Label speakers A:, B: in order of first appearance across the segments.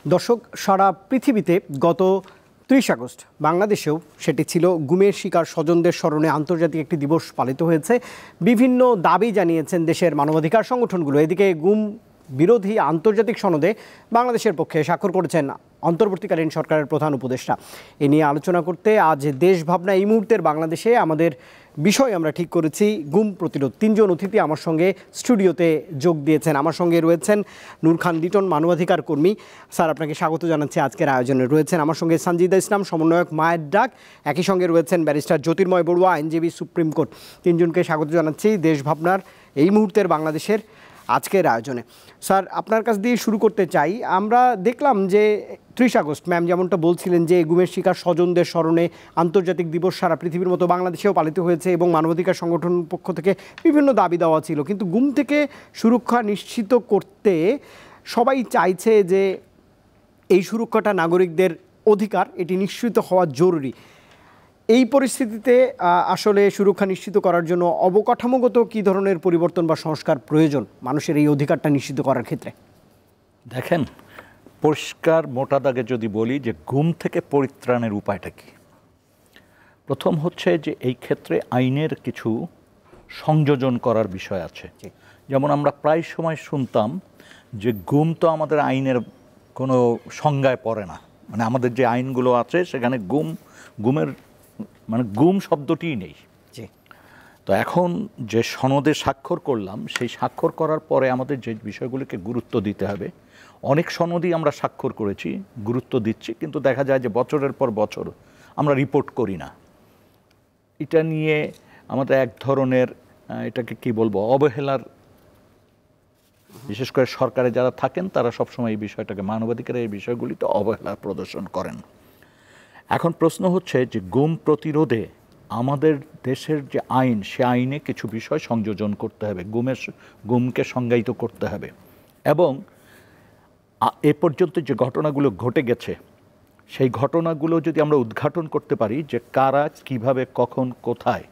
A: দর্শক, সারা পৃথিবীতে গত ৩০ আগস্ট বাংলাদেশেও সেটি ছিল গুমের শিকার স্বজনদের স্মরণে আন্তর্জাতিক একটি দিবস পালিত হয়েছে। বিভিন্ন দাবি জানিয়েছেন দেশের মানবাধিকার সংগঠনগুলো। এদিকে গুম বিরোধী আন্তর্জাতিক সনদে বাংলাদেশের পক্ষে স্বাক্ষর করেছেন অন্তর্বর্তীকালীন সরকারের প্রধান উপদেষ্টা। এ নিয়ে আলোচনা করতে আজ দেশ ভাবনা এই মুহূর্তের বাংলাদেশে আমাদের বিষয় আমরা ঠিক করেছি গুম প্রতিরোধ। তিনজন অতিথি আমার সঙ্গে স্টুডিওতে যোগ দিয়েছেন। আমার সঙ্গে রয়েছেন নূর খান লিটন, মানবাধিকার কর্মী। স্যার, আপনাকে স্বাগত জানাচ্ছি আজকের আয়োজনে। রয়েছেন আমার সঙ্গে সঞ্জিদা ইসলাম, সমন্বয়ক মায়ের ডাক। একই সঙ্গে রয়েছেন ব্যারিস্টার জ্যোতির্ময় বড়ুয়া, আইনজীবী, সুপ্রিম কোর্ট। তিনজনকে স্বাগত জানাচ্ছি দেশ ভাবনার এই মুহূর্তের বাংলাদেশের আজকের আয়োজনে। স্যার, আপনার কাছ দিয়ে শুরু করতে চাই। আমরা দেখলাম যে ৩০ আগস্ট ম্যাম যেমনটা বলছিলেন যে গুমের শিকার স্বজনদের স্মরণে আন্তর্জাতিক দিবস সারা পৃথিবীর মতো বাংলাদেশেও পালিত হয়েছে এবং মানবাধিকার সংগঠন পক্ষ থেকে বিভিন্ন দাবি দেওয়া ছিল। কিন্তু গুম থেকে সুরক্ষা নিশ্চিত করতে সবাই চাইছে যে এই সুরক্ষাটা নাগরিকদের অধিকার, এটি নিশ্চিত হওয়া জরুরি। এই পরিস্থিতিতে আসলে সুরক্ষা নিশ্চিত করার জন্য অবকাঠামোগত কী ধরনের পরিবর্তন বা সংস্কার প্রয়োজন মানুষের এই অধিকারটা নিশ্চিত করার ক্ষেত্রে?
B: দেখেন, পরিষ্কার মোটা দাগে যদি বলি যে গুম থেকে পরিত্রাণের উপায়টা কী, প্রথম হচ্ছে যে এই ক্ষেত্রে আইনের কিছু সংযোজন করার বিষয় আছে। যেমন আমরা প্রায় সময় শুনতাম যে গুম তো আমাদের আইনের কোনো সংজ্ঞায় পড়ে না, মানে আমাদের যে আইনগুলো আছে সেখানে গুমের মানে গুম শব্দটিই নেই। তো এখন যে সনদে স্বাক্ষর করলাম, সেই স্বাক্ষর করার পরে আমাদের যে বিষয়গুলিকে গুরুত্ব দিতে হবে, অনেক সনদই আমরা স্বাক্ষর করেছি, গুরুত্ব দিচ্ছি, কিন্তু দেখা যায় যে বছরের পর বছর আমরা রিপোর্ট করি না। এটা নিয়ে আমাদের এক ধরনের এটাকে কি বলবো, অবহেলার, বিশেষ করে সরকারে যারা থাকেন তারা সবসময় এই বিষয়টাকে, মানবাধিকারের এই বিষয়গুলিতে অবহেলা প্রদর্শন করেন। এখন প্রশ্ন হচ্ছে যে গুম প্রতিরোধে আমাদের দেশের যে আইন, সে আইনে কিছু বিষয় সংযোজন করতে হবে, গুমকে সংজ্ঞায়িত করতে হবে। এবং এ পর্যন্ত যে ঘটনাগুলো ঘটে গেছে সেই ঘটনাগুলো যদি আমরা উদ্ঘাটন করতে পারি যে কারা, কিভাবে, কখন, কোথায়,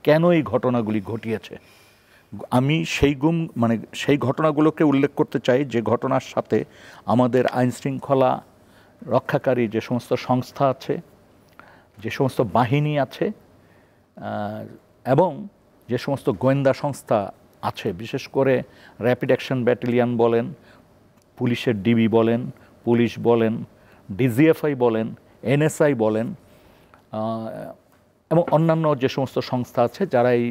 B: কেন এই ঘটনাগুলি ঘটিয়েছে, আমি সেই ঘটনাগুলোকে উল্লেখ করতে চাই যে ঘটনার সাথে আমাদের আইনশৃঙ্খলা রক্ষাকারী যে সমস্ত সংস্থা আছে, যে সমস্ত বাহিনী আছে এবং যে সমস্ত গোয়েন্দা সংস্থা আছে, বিশেষ করে র্যাপিড অ্যাকশন ব্যাটালিয়ন বলেন, পুলিশের ডিবি বলেন, পুলিশ বলেন, ডিজিএফআই বলেন, এনএসআই বলেন এবং অন্যান্য যে সমস্ত সংস্থা আছে যারা এই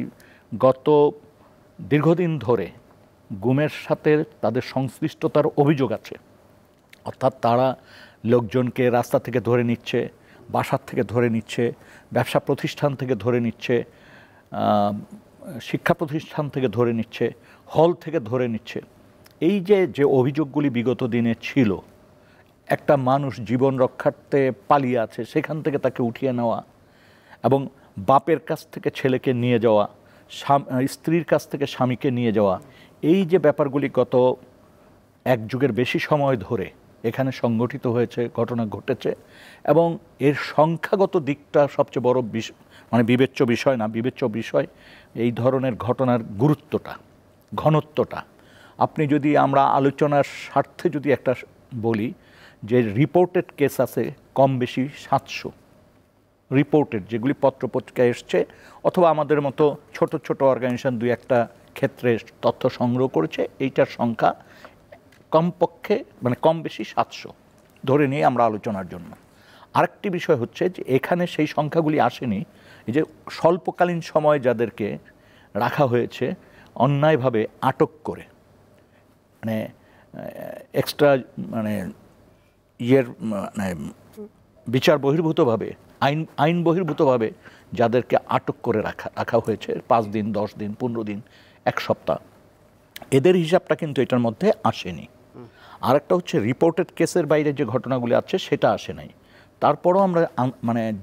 B: গত দীর্ঘদিন ধরে গুমের সাথে তাদের সংশ্লিষ্টতার অভিযোগ আছে। অর্থাৎ তারা লোকজনকে রাস্তা থেকে ধরে নিচ্ছে, বাসার থেকে ধরে নিচ্ছে, ব্যবসা প্রতিষ্ঠান থেকে ধরে নিচ্ছে, শিক্ষা প্রতিষ্ঠান থেকে ধরে নিচ্ছে, হল থেকে ধরে নিচ্ছে। এই যে অভিযোগগুলি বিগত দিনে ছিল, একটা মানুষ জীবন রক্ষার্থে পালিয়ে আছে, সেখান থেকে তাকে উঠিয়ে নেওয়া এবং বাপের কাছ থেকে ছেলেকে নিয়ে যাওয়া, স্ত্রীর কাছ থেকে স্বামীকে নিয়ে যাওয়া, এই যে ব্যাপারগুলি গত এক যুগের বেশি সময় ধরে এখানে সংগঠিত হয়েছে, ঘটনা ঘটেছে এবং এর সংখ্যাগত দিকটা সবচেয়ে বড় বিবেচ্য বিষয় না, বিবেচ্য বিষয় এই ধরনের ঘটনার গুরুত্বটা, ঘনত্বটা। আপনি যদি আমরা আলোচনার স্বার্থে যদি একটা বলি যে রিপোর্টেড কেস আছে কম বেশি 700 রিপোর্টেড, যেগুলি পত্রপত্রিকায় এসছে অথবা আমাদের মতো ছোট ছোট অর্গানাইজেশন দুই একটা ক্ষেত্রে তথ্য সংগ্রহ করেছে, এইটার সংখ্যা কমপক্ষে কম বেশি 700 ধরে নিয়ে আমরা আলোচনার জন্য। আরেকটি বিষয় হচ্ছে যে এখানে সেই সংখ্যাগুলি আসেনি, এই যে স্বল্পকালীন সময় যাদেরকে রাখা হয়েছে অন্যায়ভাবে আটক করে, এক্সট্রা বিচার বহির্ভূতভাবে, আইন বহির্ভূতভাবে যাদেরকে আটক করে রাখা হয়েছে 5 দিন, 10 দিন, 15 দিন, 1 সপ্তাহ, এদের হিসাবটা কিন্তু এটার মধ্যে আসেনি। আরেকটা হচ্ছে রিপোর্টেড কেসের বাইরে যে ঘটনাগুলি আছে সেটা আসে নাই। তারপরও আমরা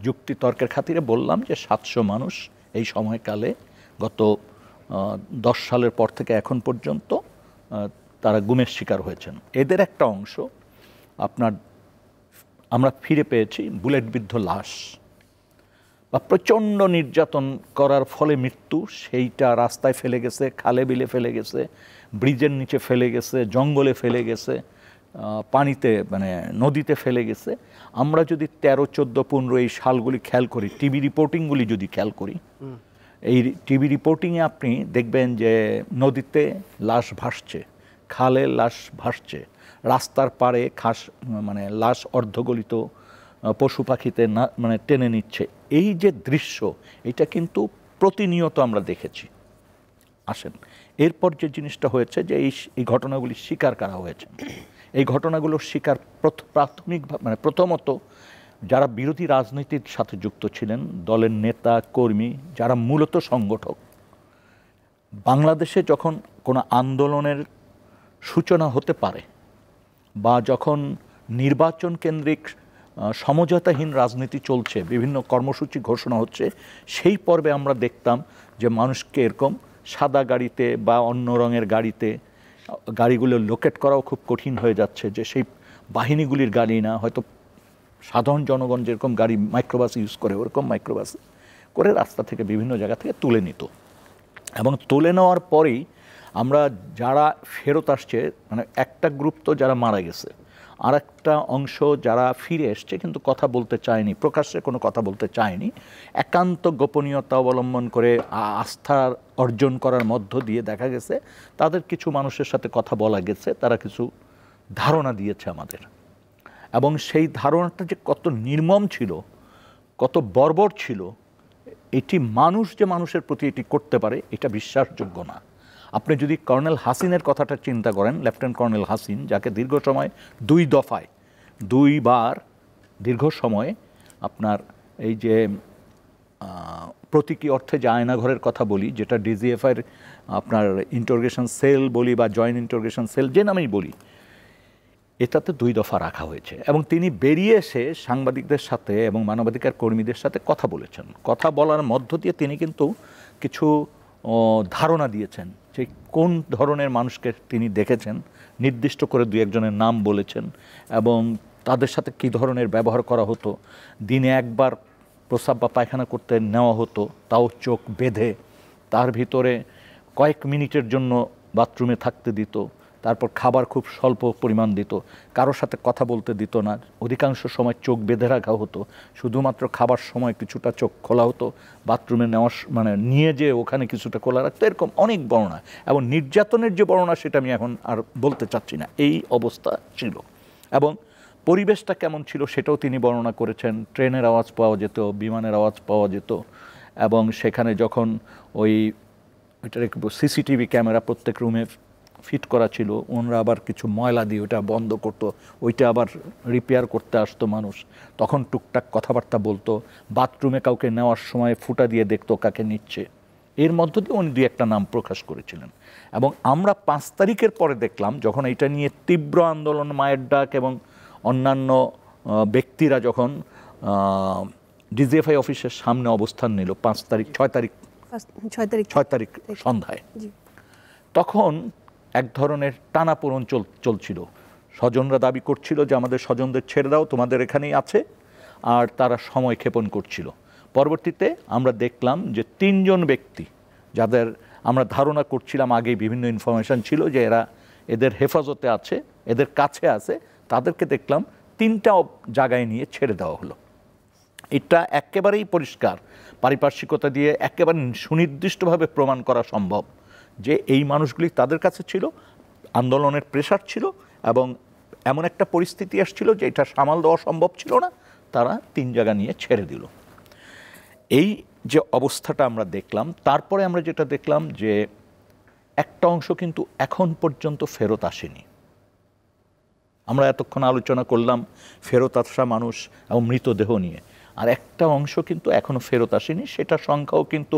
B: যুক্তি তর্কের খাতিরে বললাম যে 700 মানুষ এই সময়কালে গত 10 সালের পর থেকে এখন পর্যন্ত তারা গুমের শিকার হয়েছেন। এদের একটা অংশ আমরা ফিরে পেয়েছি বুলেটবিদ্ধ লাশ বা প্রচণ্ড নির্যাতন করার ফলে মৃত্যু, সেইটা রাস্তায় ফেলে গেছে, খালে বিলে ফেলে গেছে, ব্রিজের নিচে ফেলে গেছে, জঙ্গলে ফেলে গেছে, পানিতে মানে নদীতে ফেলে গেছে। আমরা যদি 13, 14, 15 এই সালগুলি খেয়াল করি, টিভি রিপোর্টিংগুলি যদি খেয়াল করি, এই টিভি রিপোর্টিংয়ে আপনি দেখবেন যে নদীতে লাশ ভাসছে, খালে লাশ ভাসছে, রাস্তার পাড়ে মানে লাশ অর্ধগলিত পশু পাখিতে না মানে টেনে নিচ্ছে। এই যে দৃশ্য, এটা কিন্তু প্রতিনিয়ত আমরা দেখেছি। আসেন, এরপর যে জিনিসটা হয়েছে যে এই ঘটনাগুলি স্বীকার করা হয়েছে। এই ঘটনাগুলোর শিকার মানে প্রথমত যারা বিরোধী রাজনীতির সাথে যুক্ত ছিলেন, দলের নেতা কর্মী, যারা মূলত সংগঠক। বাংলাদেশে যখন কোনো আন্দোলনের সূচনা হতে পারে বা যখন নির্বাচন কেন্দ্রিক সমঝোতাহীন রাজনীতি চলছে, বিভিন্ন কর্মসূচি ঘোষণা হচ্ছে, সেই পর্বে আমরা দেখতাম যে মানুষকে এরকম সাদা গাড়িতে বা অন্য রঙের গাড়িতে, গাড়িগুলো লোকেট করাও খুব কঠিন হয়ে যাচ্ছে, যে সেই বাহিনীগুলির গাড়ি না, হয়তো সাধারণ জনগণ যেরকম গাড়ি মাইক্রোবাস ইউজ করে ওরকম মাইক্রোবাস করে রাস্তা থেকে বিভিন্ন জায়গা থেকে তুলে নিত। এবং তুলে নেওয়ার পরেই আমরা যারা ফেরত আসছে, মানে একটা গ্রুপ তো যারা মারা গেছে, আর একটা অংশ যারা ফিরে এসছে কিন্তু কথা বলতে চায়নি, প্রকাশ্যে কোনো কথা বলতে চায়নি, একান্ত গোপনীয়তা অবলম্বন করে আস্থা অর্জন করার মধ্য দিয়ে দেখা গেছে তাদের কিছু মানুষের সাথে কথা বলা গেছে, তারা কিছু ধারণা দিয়েছে আমাদের। এবং সেই ধারণাটা যে কত নির্মম ছিল, কত বর্বর ছিল, এটি মানুষ যে মানুষের প্রতি এটি করতে পারে এটা বিশ্বাসযোগ্য না। আপনি যদি কর্নেল হাসিনের কথাটা চিন্তা করেন, লেফটেন্যান্ট কর্নেল হাসিন, যাকে দীর্ঘ সময় 2 দফায় 2 বার দীর্ঘ সময়ে আপনার এই যে প্রতীকী অর্থে যে আয়নাঘরের কথা বলি, যেটা ডিজিএফআইয়ের আপনার ইন্টারোগেশন সেল বলি বা জয়েন্ট ইন্টারোগেশন সেল যে নামেই বলি, এটাতে 2 দফা রাখা হয়েছে। এবং তিনি বেরিয়ে এসে সাংবাদিকদের সাথে এবং মানবাধিকার কর্মীদের সাথে কথা বলেছেন। কথা বলার মধ্য দিয়ে তিনি কিন্তু কিছু ধারণা দিয়েছেন যে কোন ধরনের মানুষকে তিনি দেখেছেন, নির্দিষ্ট করে 2-1 জনের নাম বলেছেন এবং তাদের সাথে কী ধরনের ব্যবহার করা হতো। দিনে একবার প্রস্রাব বা পায়খানা করতে নেওয়া হতো, তাও চোখ বেঁধে, তার ভিতরে কয়েক মিনিটের জন্য বাথরুমে থাকতে দিত, তারপর খাবার খুব স্বল্প পরিমাণ দিত, কারোর সাথে কথা বলতে দিত না, অধিকাংশ সময় চোখ বেঁধে রাখা হতো, শুধুমাত্র খাবার সময় কিছুটা চোখ খোলা হতো, বাথরুমে নেওয়ার মানে নিয়ে যে ওখানে কিছুটা খোলা রাখতো, এরকম অনেক বর্ণনা। এবং নির্যাতনের যে বর্ণনা সেটা আমি এখন আর বলতে চাচ্ছি না, এই অবস্থা ছিল। এবং পরিবেশটা কেমন ছিল সেটাও তিনি বর্ণনা করেছেন। ট্রেনের আওয়াজ পাওয়া যেত, বিমানের আওয়াজ পাওয়া যেত, এবং সেখানে যখন ওইটার সিসিটিভি ক্যামেরা প্রত্যেক রুমে ফিট করা ছিল, ওনারা আবার কিছু ময়লা দিয়ে ওটা বন্ধ করতো, ওইটা আবার রিপেয়ার করতে আসতো মানুষ, তখন টুকটাক কথাবার্তা বলতো, বাথরুমে কাউকে নেওয়ার সময় ফুটা দিয়ে দেখতো কাকে নিচ্ছে। এর মধ্য দিয়ে উনি 2-1টা নাম প্রকাশ করেছিলেন। এবং আমরা 5 তারিখের পরে দেখলাম, যখন এটা নিয়ে তীব্র আন্দোলন, মায়ের ডাক এবং অন্যান্য ব্যক্তিরা যখন ডিজিএফআই অফিসের সামনে অবস্থান নিল 6 তারিখ সন্ধ্যায়, তখন এক ধরনের টানাপোড়েন চলছিল। স্বজনরা দাবি করছিল যে আমাদের স্বজনদের ছেড়ে দাও, তোমাদের এখানেই আছে, আর তারা সময় ক্ষেপণ করছিল। পরবর্তীতে আমরা দেখলাম যে 3 জন ব্যক্তি, যাদের আমরা ধারণা করছিলাম, আগেই বিভিন্ন ইনফরমেশন ছিল যে এদের হেফাজতে আছে, এদের কাছে আছে, তাদেরকে দেখলাম 3টা জায়গায় নিয়ে ছেড়ে দেওয়া হলো। এটা একেবারেই পরিষ্কার পারিপার্শ্বিকতা দিয়ে একেবারে সুনির্দিষ্টভাবে প্রমাণ করা সম্ভব যে এই মানুষগুলি তাদের কাছে ছিল, আন্দোলনের প্রেশার ছিল এবং এমন একটা পরিস্থিতি আসছিল যে এটা সামাল দেওয়া সম্ভব ছিল না, তারা 3 জায়গা নিয়ে ছেড়ে দিল। এই যে অবস্থাটা আমরা দেখলাম, তারপরে আমরা যেটা দেখলাম যে একটা অংশ কিন্তু এখন পর্যন্ত ফেরত আসেনি। আমরা এতক্ষণ আলোচনা করলাম ফেরত আসা মানুষ এবং মৃতদেহ নিয়ে, আর একটা অংশ কিন্তু এখনও ফেরত আসেনি। সেটা সংখ্যাও কিন্তু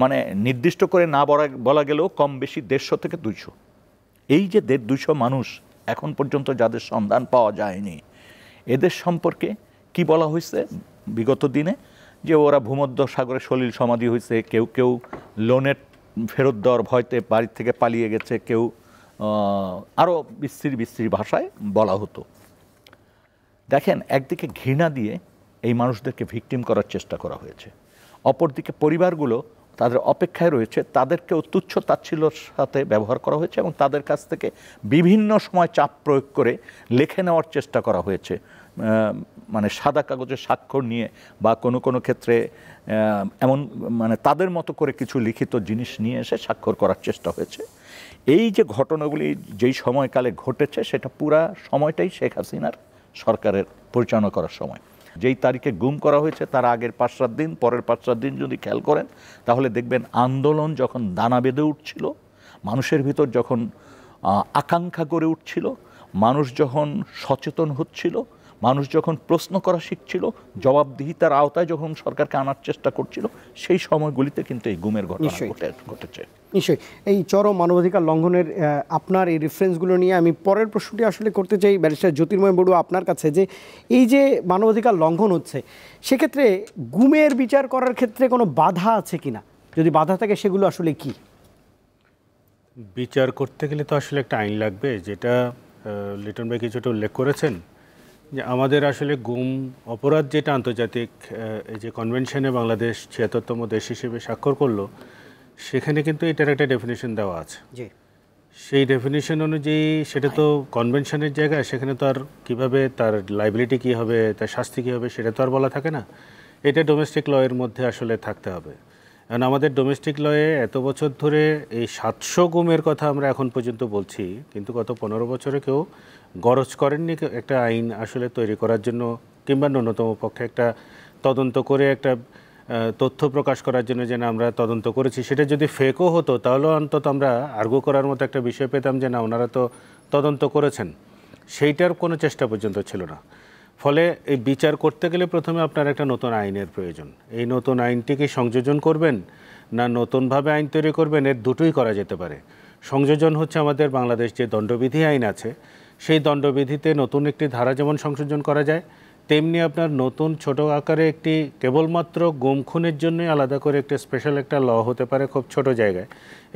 B: মানে নির্দিষ্ট করে না বলা গেলেও কম বেশি 150 থেকে 200। এই যে 150-200 মানুষ এখন পর্যন্ত যাদের সন্ধান পাওয়া যায়নি, এদের সম্পর্কে কি বলা হয়েছে বিগত দিনে, যে ওরা ভূমধ্য সাগরে সলিল সমাধি হয়েছে, কেউ কেউ লোনের ফেরত দেওয়ার ভয়তে বাড়ি থেকে পালিয়ে গেছে, কেউ আরও বিশ্রী ভাষায় বলা হতো। দেখেন, একদিকে ঘৃণা দিয়ে এই মানুষদেরকে ভিকটিম করার চেষ্টা করা হয়েছে, অপরদিকে পরিবারগুলো তাদের অপেক্ষায় রয়েছে, তাদেরকেও তুচ্ছ তাচ্ছিল্যর সাথে ব্যবহার করা হয়েছে এবং তাদের কাছ থেকে বিভিন্ন সময় চাপ প্রয়োগ করে লিখে নেওয়ার চেষ্টা করা হয়েছে, মানে সাদা কাগজে স্বাক্ষর নিয়ে বা কোনো কোনো ক্ষেত্রে এমন মানে তাদের মতো করে কিছু লিখিত জিনিস নিয়ে এসে স্বাক্ষর করার চেষ্টা হয়েছে। এই যে ঘটনাগুলি যেই সময়কালে ঘটেছে সেটা পুরা সময়টাই শেখ হাসিনার সরকারের পরিচালনা করার সময়। যেই তারিখে গুম করা হয়েছে তার আগের 5-7 দিন, পরের 5-7 দিন যদি খেয়াল করেন তাহলে দেখবেন আন্দোলন যখন দানা বেঁধে উঠছিল, মানুষের ভিতর যখন আকাঙ্ক্ষা গড়ে উঠছিল, মানুষ যখন সচেতন হচ্ছিল, মানুষ যখন প্রশ্ন করা শিখছিল, জবাবদিহিতার আওতায় যখন সরকারকে আনার চেষ্টা করছিল, সেই সময়গুলিতে কিন্তু এই গুমের ঘটনা ঘটেছে।
A: নিশ্চয়ই এই চরম মানবাধিকার লঙ্ঘনের আপনার এই রেফারেন্সগুলো নিয়ে আমি পরের প্রশ্নটি আসলে করতে চাই ব্যারিস্টার জ্যোতির্ময় বড়ুয়া আপনার কাছে, যে এই যে মানবাধিকার লঙ্ঘন হচ্ছে সেক্ষেত্রে গুমের বিচার করার ক্ষেত্রে কোনো বাধা আছে কিনা, যদি বাধা থাকে সেগুলো আসলে কি?
C: বিচার করতে গেলে তো আসলে একটা আইন লাগবে, যেটা লিটন ভাই কিছুটা উল্লেখ করেছেন যে আমাদের আসলে গুম অপরাধ যেটা আন্তর্জাতিক এই যে কনভেনশনে বাংলাদেশ ৭৬তম দেশ হিসেবে স্বাক্ষর করলো, সেখানে কিন্তু এটার একটা ডেফিনেশন দেওয়া আছে। সেই ডেফিনেশন অনুযায়ী সেটা তো কনভেনশনের জায়গায়, সেখানে তো আর কীভাবে তার লাইবিলিটি কী হবে, তার শাস্তি কী হবে সেটা তো আর বলা থাকে না। এটা ডোমেস্টিক লয়ের মধ্যে আসলে থাকতে হবে। কারণ আমাদের ডোমেস্টিক লয়ে এত বছর ধরে এই ৭০০ গুমের কথা আমরা এখন পর্যন্ত বলছি, কিন্তু গত ১৫ বছরে কেউ গরজ করেননি একটা আইন আসলে তৈরি করার জন্য, কিংবা ন্যূনতম পক্ষে একটা তদন্ত করে একটা তথ্য প্রকাশ করার জন্য যে না আমরা তদন্ত করেছি। সেটা যদি ফেকও হতো তাহলেও অন্তত আমরা আর্গু করার মতো একটা বিষয় পেতাম যে না ওনারা তো তদন্ত করেছেন। সেইটার কোনো চেষ্টা পর্যন্ত ছিল না। ফলে এই বিচার করতে গেলে প্রথমে আপনার একটা নতুন আইনের প্রয়োজন। এই নতুন আইনটিকে সংযোজন করবেন না নতুনভাবে আইন তৈরি করবেন, এর দুটোই করা যেতে পারে। সংযোজন হচ্ছে আমাদের বাংলাদেশ যে দণ্ডবিধি আইন আছে, সেই দণ্ডবিধিতে নতুন একটি ধারা যেমন সংযোজন করা যায়, তেমনি আপনার নতুন ছোট আকারে একটি কেবলমাত্র গুম খুনের জন্যই আলাদা করে একটি স্পেশাল একটা ল হতে পারে খুব ছোট জায়গায়,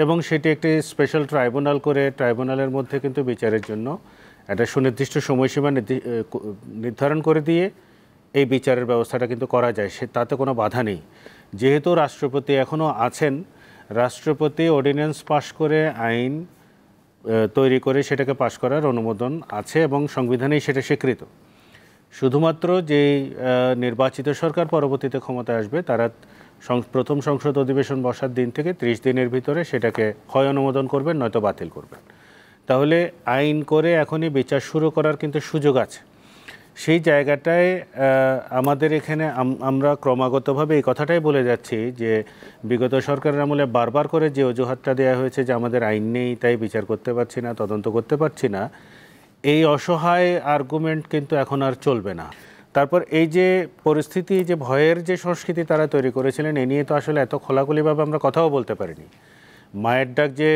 C: এবং সেটি একটি স্পেশাল ট্রাইব্যুনাল করে ট্রাইব্যুনালের মধ্যে কিন্তু বিচারের জন্য একটা সুনির্দিষ্ট সময়সীমা নির্ধারণ করে দিয়ে এই বিচারের ব্যবস্থাটা কিন্তু করা যায়। তাতে কোনো বাধা নেই। যেহেতু রাষ্ট্রপতি এখনও আছেন, রাষ্ট্রপতি অর্ডিন্যান্স পাশ করে আইন তৈরি করে সেটাকে পাশ করার অনুমোদন আছে এবং সংবিধানেই সেটা স্বীকৃত। শুধুমাত্র যেই নির্বাচিত সরকার পরবর্তীতে ক্ষমতায় আসবে তারা প্রথম সংসদ অধিবেশন বসার দিন থেকে 30 দিনের ভিতরে সেটাকে হয় অনুমোদন করবেন নয়তো বাতিল করবেন। তাহলে আইন করে এখনই বিচার শুরু করার কিন্তু সুযোগ আছে। সেই জায়গাটায় আমাদের এখানে আমরা ক্রমাগতভাবে এই কথাটাই বলে যাচ্ছি যে বিগত সরকারের আমলে বারবার করে যে অজুহাতটা দেওয়া হয়েছে যে আমাদের আইন নেই তাই বিচার করতে পারছি না, তদন্ত করতে পারছি না, এই অসহায় আর্গুমেন্ট কিন্তু এখন আর চলবে না। তারপর এই যে পরিস্থিতি, যে ভয়ের যে সংস্কৃতি তারা তৈরি করেছিলেন, এ নিয়ে তো আসলে এত খোলাখুলিভাবে আমরা কথাও বলতে পারিনি। মায়ের ডাক যে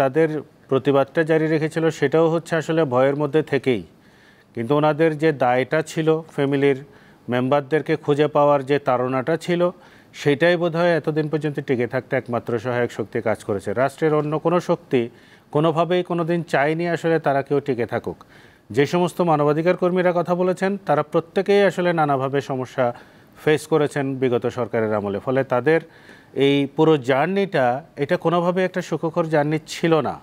C: তাদের প্রতিবাদটা জারি রেখেছিল সেটাও হচ্ছে আসলে ভয়ের মধ্যে থেকেই, কিন্তু ওনাদের যে দায়টা ছিল ফ্যামিলির মেম্বারদেরকে খুঁজে পাওয়ার যে তাড়নাটা ছিল, সেটাই বোধহয় এতদিন পর্যন্ত টিকে থাকতে একমাত্র সহায়ক শক্তি কাজ করেছে। রাষ্ট্রের অন্য কোনো শক্তি কোনোভাবেই কোনো দিন চায়নি আসলে তারা কেউ টিকে থাকুক। যে সমস্ত মানবাধিকার কর্মীরা কথা বলেছেন তারা প্রত্যেকেই আসলে নানাভাবে সমস্যা ফেস করেছেন বিগত সরকারের আমলে। ফলে তাদের এই পুরো জার্নিটা এটা কোনোভাবে একটা সুখকর জার্নি ছিল না।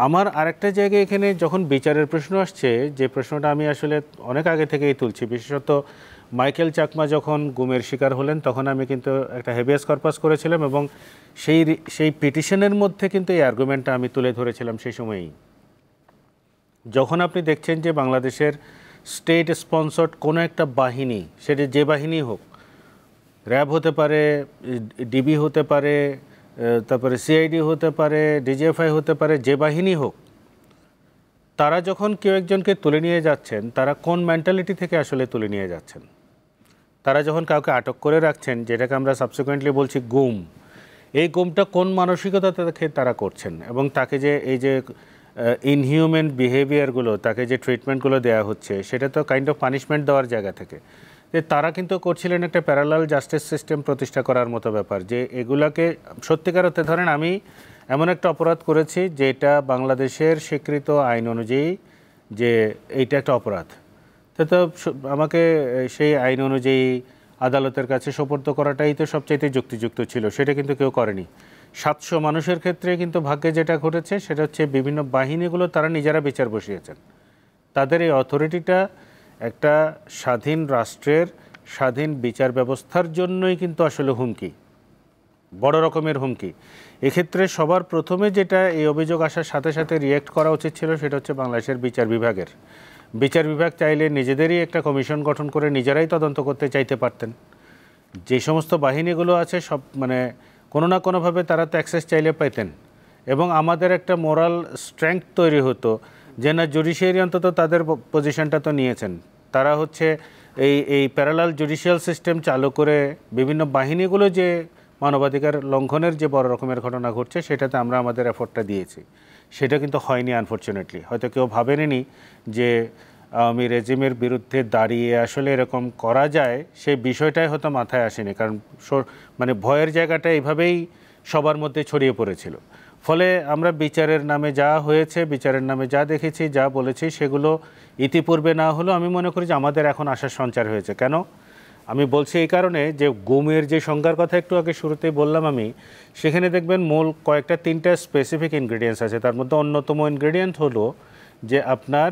C: আমার আরেকটা জায়গায় এখানে যখন বিচারের প্রশ্ন আসছে, যে প্রশ্নটা আমি আসলে অনেক আগে থেকেই তুলছি, বিশেষত মাইকেল চাকমা যখন গুমের শিকার হলেন তখন আমি কিন্তু একটা হেভিয়াস কর্পাস করেছিলাম এবং সেই পিটিশনের মধ্যে কিন্তু এই আর্গুমেন্টটা আমি তুলে ধরেছিলাম সেই সময়েই। যখন আপনি দেখছেন যে বাংলাদেশের স্টেট স্পন্সর্ড কোনো একটা বাহিনী, সেটা যে বাহিনী হোক, র্যাব হতে পারে, ডিবি হতে পারে, তারপরে সিআইডি হতে পারে, ডিজিএফআই হতে পারে, যে বাহিনী হোক, তারা যখন কেউ একজনকে তুলে নিয়ে যাচ্ছেন তারা কোন মেন্টালিটি থেকে আসলে তুলে নিয়ে যাচ্ছেন? তারা যখন কাউকে আটক করে রাখছেন, যেটাকে আমরা সাবসিকুয়েন্টলি বলছি গুম, এই গুমটা কোন মানসিকতা থেকে তারা করছেন এবং তাকে যে এই যে ইনহিউম্যান বিহেভিয়ারগুলো, তাকে যে ট্রিটমেন্টগুলো দেওয়া হচ্ছে, সেটা তো কাইন্ড অফ পানিশমেন্ট দেওয়ার জায়গা থেকে। যে তারা কিন্তু করছিলেন একটা প্যারালাল জাস্টিস সিস্টেম প্রতিষ্ঠা করার মতো ব্যাপার, যে এগুলাকে সত্যিকার অর্থে ধরেন আমি এমন একটা অপরাধ করেছি যেটা বাংলাদেশের স্বীকৃত আইন অনুযায়ী যে এইটা একটা অপরাধ, তো আমাকে সেই আইন অনুযায়ী আদালতের কাছে সোপর্দ করাটাই তো সবচাইতে যুক্তিযুক্ত ছিল, সেটা কিন্তু কেউ করেনি। 700 মানুষের ক্ষেত্রে কিন্তু ভাগ্যে যেটা ঘটেছে সেটা হচ্ছে বিভিন্ন বাহিনীগুলো তারা নিজেরা বিচার বসিয়েছেন। তাদের এই অথরিটিটা একটা স্বাধীন রাষ্ট্রের স্বাধীন বিচার ব্যবস্থার জন্যই কিন্তু আসলে হুমকি, বড় রকমের হুমকি। এক্ষেত্রে সবার প্রথমে যেটা এই অভিযোগ আসার সাথে সাথে রিয়্যাক্ট করা উচিত ছিল সেটা হচ্ছে বাংলাদেশের বিচার বিভাগের। বিচার বিভাগ চাইলে নিজেদেরই একটা কমিশন গঠন করে নিজেরাই তদন্ত করতে চাইতে পারতেন। যে সমস্ত বাহিনীগুলো আছে সব মানে কোনো না কোনোভাবে তারা তো অ্যাক্সেস চাইলে পাইতেন, এবং আমাদের একটা মোরাল স্ট্রেংথ তৈরি হতো যে না, জুডিশিয়ারি অন্তত তাদের পজিশনটা তো নিয়েছেন। তারা হচ্ছে এই প্যারালাল জুডিশিয়াল সিস্টেম চালু করে বিভিন্ন বাহিনীগুলো যে মানবাধিকার লঙ্ঘনের যে বড় রকমের ঘটনা ঘটছে সেটাতে আমরা আমাদের এফোর্টটা দিয়েছি। সেটা কিন্তু হয়নি আনফর্চুনেটলি। হয়তো কেউ ভাবেনি যে আওয়ামী রেজিমের বিরুদ্ধে দাঁড়িয়ে আসলে এরকম করা যায়, সেই বিষয়টাই হয়তো মাথায় আসেনি, কারণ মানে ভয়ের জায়গাটা এইভাবেই সবার মধ্যে ছড়িয়ে পড়েছিল। ফলে আমরা বিচারের নামে যা হয়েছে, বিচারের নামে যা দেখেছি, যা বলেছি, সেগুলো ইতিপূর্বে না হলেও আমি মনে করি যে আমাদের এখন আশার সঞ্চার হয়েছে। কেন আমি বলছি? এই কারণে যে গুমের যে সংজ্ঞার কথা একটু আগে শুরুতেই বললাম আমি, সেখানে দেখবেন মূল কয়েকটা 3টা স্পেসিফিক ইনগ্রেডিয়েন্টস আছে। তার মধ্যে অন্যতম ইনগ্রেডিয়েন্ট হলো যে আপনার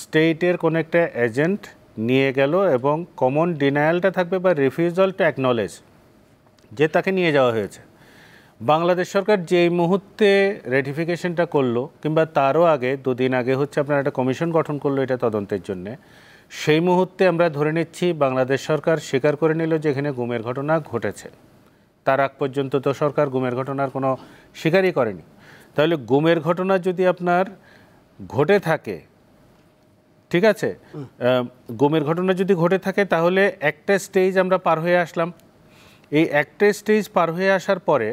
C: স্টেটের কোনো একটা এজেন্ট নিয়ে গেল এবং কমন ডিনায়ালটা থাকবে বা রিফিউজাল টু অ্যাকনলেজ যে তাকে নিয়ে যাওয়া হয়েছে। বাংলাদেশ সরকার যেই মুহূর্তে রেটিফিকেশনটা করলো, কিংবা তারও আগে 2 দিন আগে হচ্ছে আপনার একটা কমিশন গঠন করলো এটা তদন্তের জন্যে, সেই মুহূর্তে আমরা ধরে নিচ্ছি বাংলাদেশ সরকার স্বীকার করে নিল যে এখানে গুমের ঘটনা ঘটেছে। তার আগ পর্যন্ত তো সরকার গুমের ঘটনার কোনো স্বীকারই করেনি। তাহলে গুমের ঘটনা যদি আপনার ঘটে থাকে, ঠিক আছে, গুমের ঘটনা যদি ঘটে থাকে তাহলে একটা স্টেজ আমরা পার হয়ে আসলাম। এই একটা স্টেজ পার হয়ে আসার পরে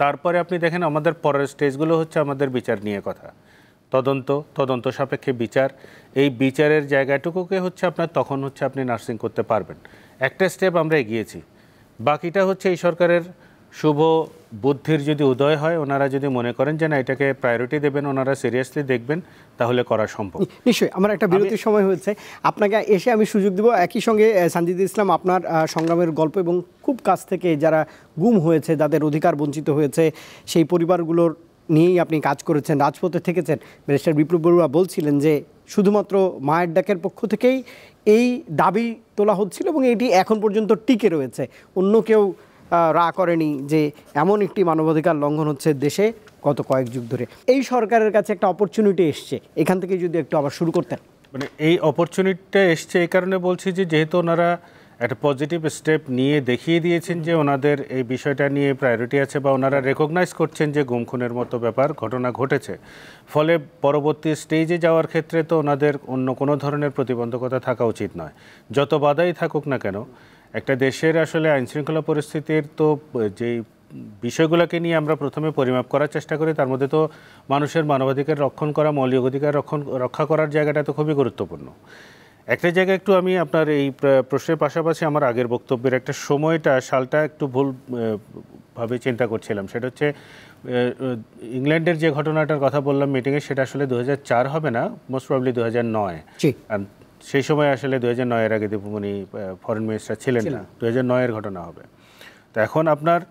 C: তারপরে আপনি দেখেন আমাদের পরের স্টেজগুলো হচ্ছে আমাদের বিচার নিয়ে কথা, তদন্ত সাপেক্ষে বিচার। এই বিচারের জায়গাটুকুকে হচ্ছে আপনার তখন হচ্ছে আপনি নার্সিং করতে পারবেন। একটা স্টেপ আমরা এগিয়েছি, বাকিটা হচ্ছে এই সরকারের শুভ বুদ্ধির যদি উদয় হয়, ওনারা যদি মনে করেন যে না এটাকে প্রায়োরিটি দেবেন, ওনারা সিরিয়াসলি দেখবেন, তাহলে করা সম্ভব।
A: নিশ্চয়ই। আমার একটা বিরতির সময় হয়েছে, আপনাকে এসে আমি সুযোগ দেব। একই সঙ্গে সানজিদ ইসলাম, আপনার সংগ্রামের গল্প এবং খুব কাছ থেকে যারা গুম হয়েছে, যাদের অধিকার বঞ্চিত হয়েছে, সেই পরিবারগুলোর নিয়েই আপনি কাজ করেছেন, রাজপথে থেকেছেন। ব্যারিস্টার বিপ্লব বড়ুয়া বলছিলেন যে শুধুমাত্র মায়ের ডাকের পক্ষ থেকেই এই দাবি তোলা হচ্ছিল এবং এটি এখন পর্যন্ত টিকে রয়েছে। অন্য কেউ রা করেনি যে এমন একটি মানবাধিকার লঙ্ঘন হচ্ছে দেশে গত কয়েক যুগ ধরে। এই সরকারের কাছে একটা অপরচুনিটি এসছে, এখান থেকে যদি একটু আবার শুরু করতেন।
C: মানে এই অপরচুনিটিটা এসছে এই কারণে বলছি যে যেহেতু ওনারা একটা পজিটিভ স্টেপ নিয়ে দেখিয়ে দিয়েছেন যে ওনাদের এই বিষয়টা নিয়ে প্রায়োরিটি আছে, বা ওনারা রেকগনাইজ করছেন যে গুম খুনের মতো ব্যাপার ঘটনা ঘটেছে, ফলে পরবর্তী স্টেজে যাওয়ার ক্ষেত্রে তো ওনাদের অন্য কোনো ধরনের প্রতিবন্ধকতা থাকা উচিত নয়। যত বাধাই থাকুক না কেন, একটা দেশের আসলে আইনশৃঙ্খলা পরিস্থিতির তো যেই বিষয়গুলোকে নিয়ে আমরা প্রথমে পরিমাপ করার চেষ্টা করি, তার মধ্যে তো মানুষের মানবাধিকার রক্ষণ করা, মৌলিক অধিকার রক্ষা করার জায়গাটা তো খুবই গুরুত্বপূর্ণ। একটা জায়গায় একটু আমি আপনার এই প্রশ্নের পাশাপাশি আমার আগের বক্তব্যের একটা সালটা একটু ভুল ভাবে চিন্তা করছিলাম। সেটা হচ্ছে ইংল্যান্ডের যে ঘটনাটার কথা বললাম মিটিংয়ে, সেটা আসলে 2004 হবে না, মোস্ট প্রবাবলি 2009। সেই সময় আসলে 2009-এর আগে দীপুমণি ফরেন মিনিস্টার ছিলেন না, 2009-এর ঘটনা হবে। তো এখন আপনার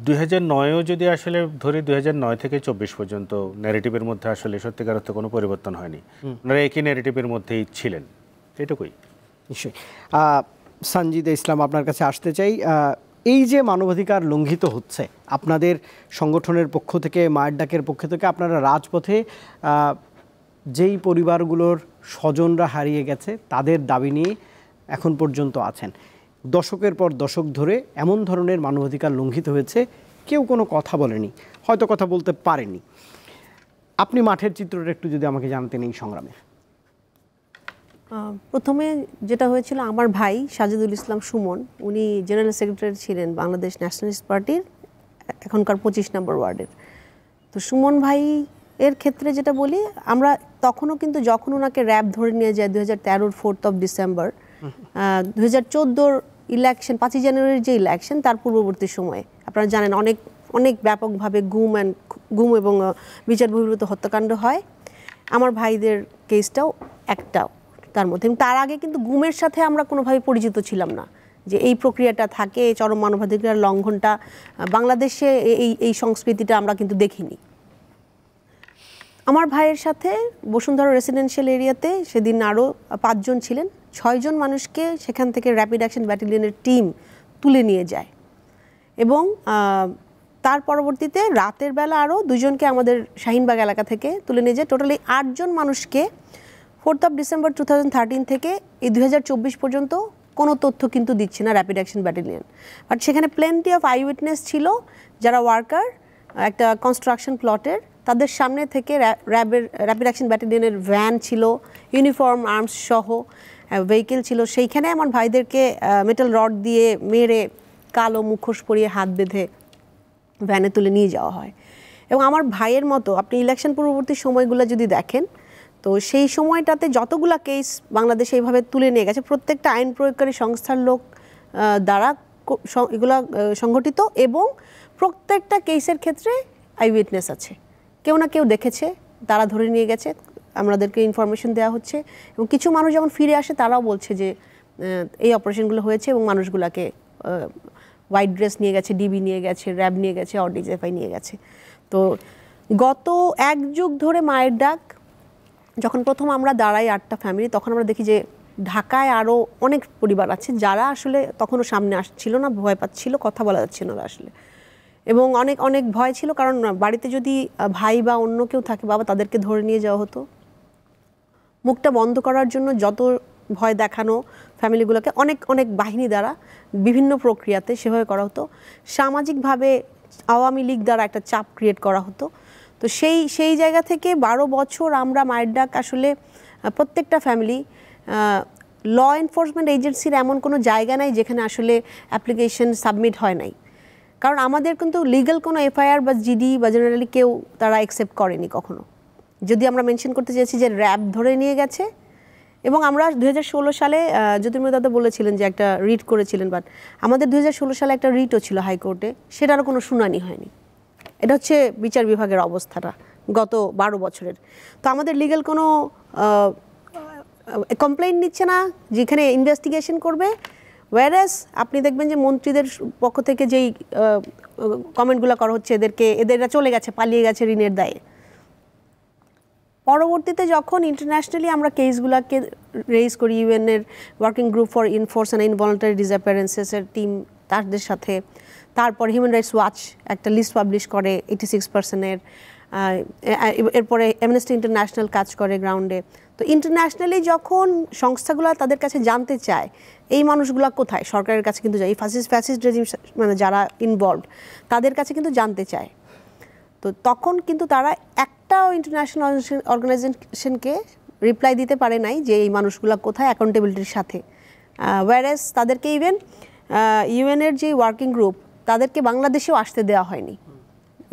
C: 2009-এও যদি আসলে ধরি, 2009 থেকে 24 পর্যন্ত ন্যারেটিভের মধ্যে আসলে সত্যিকার অর্থে কোনো পরিবর্তন হয়নি, ওনারা একই ন্যারেটিভের মধ্যেই ছিলেন, এটুকুই।
A: নিশ্চয়ই। সানজিদ ইসলাম, আপনার কাছে আসতে চাই। এই যে মানবাধিকার লঙ্ঘিত হচ্ছে, আপনাদের সংগঠনের পক্ষ থেকে, মায়ের ডাকের পক্ষ থেকে আপনারা রাজপথে যেই পরিবারগুলোর স্বজনরা হারিয়ে গেছে তাদের দাবি নিয়ে এখন পর্যন্ত আছেন। দশকের পর দশক ধরে এমন ধরনের মানবাধিকার লঙ্ঘিত হয়েছে, কেউ কোনো কথা বলেনি, হয়তো কথা বলতে পারেনি। আপনি মাঠের চিত্রটা একটু যদি আমাকে জানতেন এই সংগ্রামে।
D: প্রথমে যেটা হয়েছিল, আমার ভাই সাজিদুল ইসলাম সুমন, উনি জেনারেল সেক্রেটারি ছিলেন বাংলাদেশ ন্যাশনালিস্ট পার্টির, এখনকার 25 নম্বর ওয়ার্ডের। তো সুমন ভাই এর ক্ষেত্রে যেটা বলি, আমরা তখনও কিন্তু যখন ওনাকে র্যাব ধরে নিয়ে যায় 2013-র 4th of December, 2014-র ইলেকশন, 5ই জানুয়ারির যে ইলেকশন, তার পূর্ববর্তী সময়ে আপনারা জানেন অনেক ব্যাপকভাবে গুম এবং বিচার বহির্ভূত হত্যাকাণ্ড হয়। আমার ভাইদের কেসটাও একটা তার মধ্যে। এবং তার আগে কিন্তু গুমের সাথে আমরা কোনোভাবে পরিচিত ছিলাম না, যে এই প্রক্রিয়াটা থাকে, চরম মানবাধিকার লঙ্ঘনটা বাংলাদেশে এই সংস্কৃতিটা আমরা কিন্তু দেখিনি। আমার ভাইয়ের সাথে বসুন্ধরা রেসিডেন্সিয়াল এরিয়াতে সেদিন আরও 5 জন ছিলেন, 6 জন মানুষকে সেখান থেকে র্যাপিড অ্যাকশন ব্যাটালিয়নের টিম তুলে নিয়ে যায় এবং তার পরবর্তীতে রাতের বেলা আরও 2 জনকে আমাদের শাহিনবাগ এলাকা থেকে তুলে নিয়ে যায়। টোটালি 8 জন মানুষকে 4 ডিসেম্বর 2013 থেকে এই 2024 পর্যন্ত কোনো তথ্য কিন্তু দিচ্ছে না র্যাপিড অ্যাকশন ব্যাটালিয়ন। বাট সেখানে প্লেন্টি অফ আই উইটনেস ছিল, যারা ওয়ার্কার একটা কনস্ট্রাকশন প্লটের, তাদের সামনে থেকে র্যাপিড অ্যাকশন ব্যাটালিয়নের ভ্যান ছিল, ইউনিফর্ম আর্মস সহ ভেহিকেল ছিল, সেইখানে আমার ভাইদেরকে মেটাল রড দিয়ে মেরে কালো মুখোশ পরিয়ে হাত বেঁধে ভ্যানে তুলে নিয়ে যাওয়া হয়। এবং আমার ভাইয়ের মতো আপনি ইলেকশন পূর্ববর্তী সময়গুলো যদি দেখেন, তো সেই সময়টাতে যতগুলা কেস বাংলাদেশে এইভাবে তুলে নিয়ে গেছে, প্রত্যেকটা আইন প্রয়োগকারী সংস্থার লোক দ্বারা এগুলা সংগঠিত, এবং প্রত্যেকটা কেসের ক্ষেত্রে আই উইটনেস আছে, কেউ না কেউ দেখেছে, তারা ধরে নিয়ে গেছে, আমাদেরকে ইনফরমেশন দেওয়া হচ্ছে। এবং কিছু মানুষ যখন ফিরে আসে তারাও বলছে যে এই অপারেশনগুলো হয়েছে এবং মানুষগুলোকে হোয়াইট ড্রেস নিয়ে গেছে, ডিবি নিয়ে গেছে, র্যাব নিয়ে গেছে, ডিজিএফআই নিয়ে গেছে। তো গত 1 যুগ ধরে মায়ের ডাক, যখন প্রথম আমরা দাঁড়াই 8টা ফ্যামিলি, তখন আমরা দেখি যে ঢাকায় আরও অনেক পরিবার আছে যারা আসলে তখনও সামনে আসছিল না, ভয় পাচ্ছিল, কথা বলা যাচ্ছিল না আসলে। এবং অনেক অনেক ভয় ছিল, কারণ বাড়িতে যদি ভাই বা অন্য কেউ থাকে, বাবা তাদেরকে ধরে নিয়ে যাওয়া হতো। মুখটা বন্ধ করার জন্য যত ভয় দেখানো ফ্যামিলিগুলোকে অনেক অনেক বাহিনী দ্বারা বিভিন্ন প্রক্রিয়াতে সেভাবে করা হতো। সামাজিকভাবে আওয়ামী লীগ দ্বারা একটা চাপ ক্রিয়েট করা হতো। তো সেই জায়গা থেকে 12 বছর আমরা মায়ের ডাক আসলে প্রত্যেকটা ফ্যামিলি, ল এনফোর্সমেন্ট এজেন্সির এমন কোনো জায়গা নাই যেখানে আসলে অ্যাপ্লিকেশন সাবমিট হয় নাই, কারণ আমাদের কিন্তু লিগ্যাল কোনো এফআইআর বা জিডি বা জেনারেলি কেউ তারা অ্যাকসেপ্ট করেনি কখনো। যদি আমরা মেনশন করতে চেয়েছি যে র্যাব ধরে নিয়ে গেছে, এবং আমরা 2016 সালে জ্যোতির্ময় দাদা বলেছিলেন যে একটা রিট করেছিলেন, বাট আমাদের 2016 সালে একটা রিটও ছিল হাইকোর্টে, সেটারও কোনো শুনানি হয়নি। এটা হচ্ছে বিচার বিভাগের অবস্থাটা গত 12 বছরের। তো আমাদের লিগ্যাল কোনো কমপ্লেইন নিচ্ছে না যেখানে ইনভেস্টিগেশন করবে, ওয়ারেস আপনি দেখবেন যে মন্ত্রীদের পক্ষ থেকে যেই কমেন্টগুলো করা হচ্ছে, এদেররা চলে গেছে, পালিয়ে গেছে ঋণের দায়ে। পরবর্তীতে যখন ইন্টারন্যাশনালি আমরা কেসগুলোকে রেইজ করি, ইউএনের working group for enforce and involuntary ডিসঅ্যাপিয়ারেন্সেসের টিম তাদের সাথে, তারপর হিউম্যান রাইটস ওয়াচ একটা লিস্ট পাবলিশ করে 86%-এর, এরপরে অ্যামনেস্টি ইন্টারন্যাশনাল কাজ করে গ্রাউন্ডে। তো ইন্টারন্যাশনালি যখন সংস্থাগুলো তাদের কাছে জানতে চায় এই মানুষগুলো কোথায়, সরকারের কাছে কিন্তু যায়, এই ফ্যাসিস্ট রেজিম মানে যারা ইনভলভড তাদের কাছে কিন্তু জানতে চায়। তো তখন কিন্তু তারা একটাও ইন্টারন্যাশনাল অর্গানাইজেশনকে রিপ্লাই দিতে পারে নাই যে এই মানুষগুলো কোথায় অ্যাকাউন্টেবিলিটির সাথে। ওয়ারেস তাদেরকে ইভেন ইউএনের যে ওয়ার্কিং গ্রুপ তাদেরকে বাংলাদেশেও আসতে দেওয়া হয়নি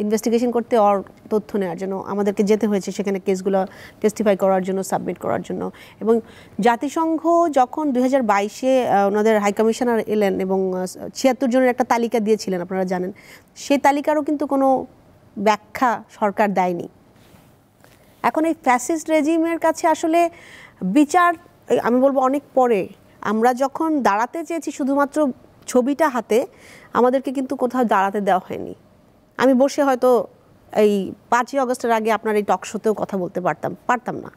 D: ইনভেস্টিগেশন করতে, আর তথ্য নেওয়ার জন্য আমাদেরকে যেতে হয়েছে সেখানে কেসগুলো টেস্টিফাই করার জন্য, সাবমিট করার জন্য। এবং জাতিসংঘ যখন 2022-এ ওনাদের হাই কমিশনার এলেন এবং 76 জনের একটা তালিকা দিয়েছিলেন, আপনারা জানেন, সেই তালিকারও কিন্তু কোনো ব্যাখ্যা সরকার দেয়নি। এখন এই ফ্যাসিস্ট রেজিমের কাছে আসলে বিচার আমি বলবো অনেক পরে। আমরা যখন দাঁড়াতে চেয়েছি শুধুমাত্র ছবিটা হাতে, আমাদেরকে কিন্তু কোথাও দাঁড়াতে দেওয়া হয়নি। আমি বসে হয়তো এই 5ই আগস্টের আগে আপনার এই টক শোতেও কথা বলতে পারতাম না,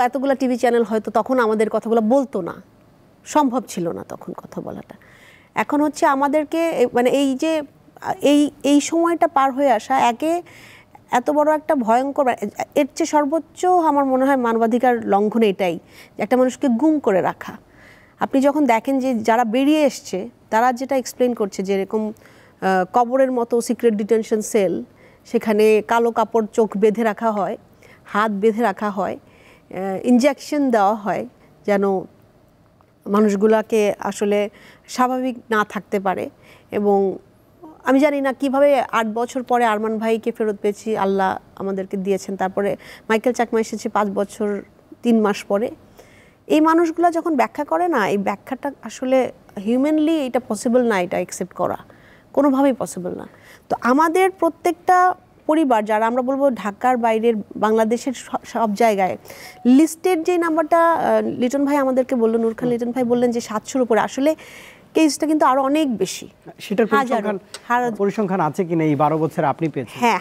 D: এতগুলো টিভি চ্যানেল হয়তো তখন আমাদের কথাগুলো বলতো না, সম্ভব ছিল না তখন কথা বলাটা। এখন হচ্ছে আমাদেরকে মানে এই যে এই সময়টা পার হয়ে আসা, এত বড় একটা ভয়ঙ্কর, এর চেয়ে সর্বোচ্চ আমার মনে হয় মানবাধিকার লঙ্ঘন এটাই, একটা মানুষকে গুম করে রাখা। আপনি যখন দেখেন যে যারা বেরিয়ে এসছে তারা যেটা এক্সপ্লেন করছে যে এরকম কবরের মতো সিক্রেট ডিটেনশন সেল, সেখানে কালো কাপড় চোখ বেঁধে রাখা হয়, হাত বেঁধে রাখা হয়, ইনজেকশন দেওয়া হয় যেন মানুষগুলাকে আসলে স্বাভাবিক না থাকতে পারে। এবং আমি জানি না কিভাবে 8 বছর পরে আরমান ভাইকে ফেরত পেয়েছি, আল্লাহ আমাদেরকে দিয়েছেন। তারপরে মাইকেল চাকমা এসেছে 5 বছর 3 মাস পরে। এই মানুষগুলো যখন ব্যাখ্যা করে না, এই ব্যাখ্যাটা আসলে হিউম্যানলি এটা পসিবল না, এটা অ্যাকসেপ্ট করা কোনোভাবেই পসিবল না। তো আমাদের প্রত্যেকটা পরিবার যারা আমরা বলবো ঢাকার বাইরের বাংলাদেশের সব জায়গায় লিস্টেড যে নাম্বারটা লিটন ভাই আমাদেরকে বললো, নূর খান লিটন ভাই বললেন যে 700-র উপরে, আসলে কেসটা কিন্তু আরো অনেক বেশি।
A: সেটার পরিসংখ্যান আছে কিনা এই 12 বছর আপনি পেয়েছেন?
D: হ্যাঁ,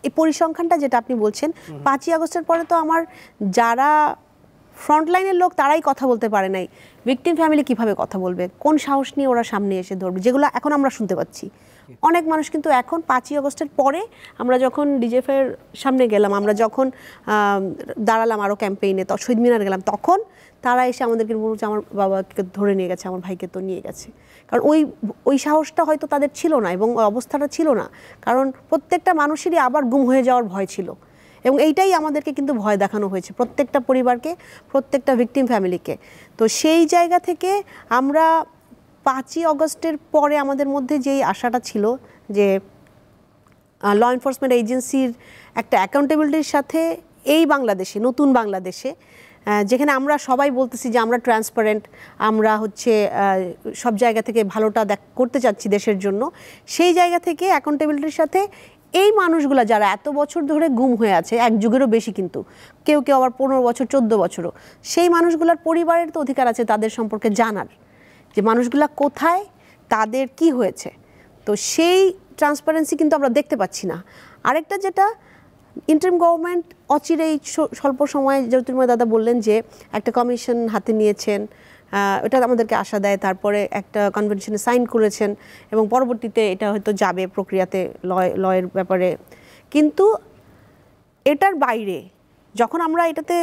D: এই পরিসংখ্যানটা যেটা আপনি বলছেন 5ই আগস্টের পরে তো আমার যারা ফ্রন্টলাইনের লোক তারাই কথা বলতে পারে নাই, ভিকটিম ফ্যামিলি কিভাবে কথা বলবে, কোন সাহস নিয়ে ওরা সামনে এসে ধরবে, যেগুলো এখন আমরা শুনতে পাচ্ছি। অনেক মানুষ কিন্তু এখন 5ই আগস্টের পরে আমরা যখন ডিজেফের সামনে গেলাম, আমরা যখন দাঁড়ালাম আরও ক্যাম্পেইনে, শহীদ মিনার গেলাম, তখন তারা এসে আমাদেরকে বলছে আমার বাবাকে ধরে নিয়ে গেছে, আমার ভাইকে তো নিয়ে গেছে। কারণ ওই সাহসটা হয়তো তাদের ছিল না এবং ওই অবস্থাটা ছিল না, কারণ প্রত্যেকটা মানুষেরই আবার গুম হয়ে যাওয়ার ভয় ছিল। এবং এইটাই আমাদেরকে কিন্তু ভয় দেখানো হয়েছে প্রত্যেকটা পরিবারকে, প্রত্যেকটা ভিকটিম ফ্যামিলিকে। তো সেই জায়গা থেকে আমরা 5ই আগস্টের পরে আমাদের মধ্যে যেই আশাটা ছিল যে ল এনফোর্সমেন্ট এজেন্সির একটা অ্যাকাউন্টেবিলিটির সাথে এই বাংলাদেশে, নতুন বাংলাদেশে, যেখানে আমরা সবাই বলতেছি যে আমরা ট্রান্সপারেন্ট, আমরা হচ্ছে সব জায়গা থেকে ভালোটা করতে চাচ্ছি দেশের জন্য, সেই জায়গা থেকে অ্যাকাউন্টেবিলিটির সাথে এই মানুষগুলো যারা এত বছর ধরে গুম হয়ে আছে, 1 যুগেরও বেশি, কিন্তু কেউ কেউ আবার 15 বছর 14 বছরও, সেই মানুষগুলোর পরিবারের তো অধিকার আছে তাদের সম্পর্কে জানার, যে মানুষগুলা কোথায়, তাদের কি হয়েছে। তো সেই ট্রান্সপারেন্সি কিন্তু আমরা দেখতে পাচ্ছি না। আরেকটা যেটা, ইন্টারিম গভর্নমেন্ট অচিরেই স্বল্প সময়ে জ্যোতির্ময় দাদা বললেন যে একটা কমিশন হাতে নিয়েছেন, এটা আমাদেরকে আশা দেয়। তারপরে একটা কনভেনশনে সাইন করেছেন এবং পরবর্তীতে এটা হয়তো যাবে প্রক্রিয়াতে, লয়ের ব্যাপারে। কিন্তু এটার বাইরে যখন আমরা এটাতে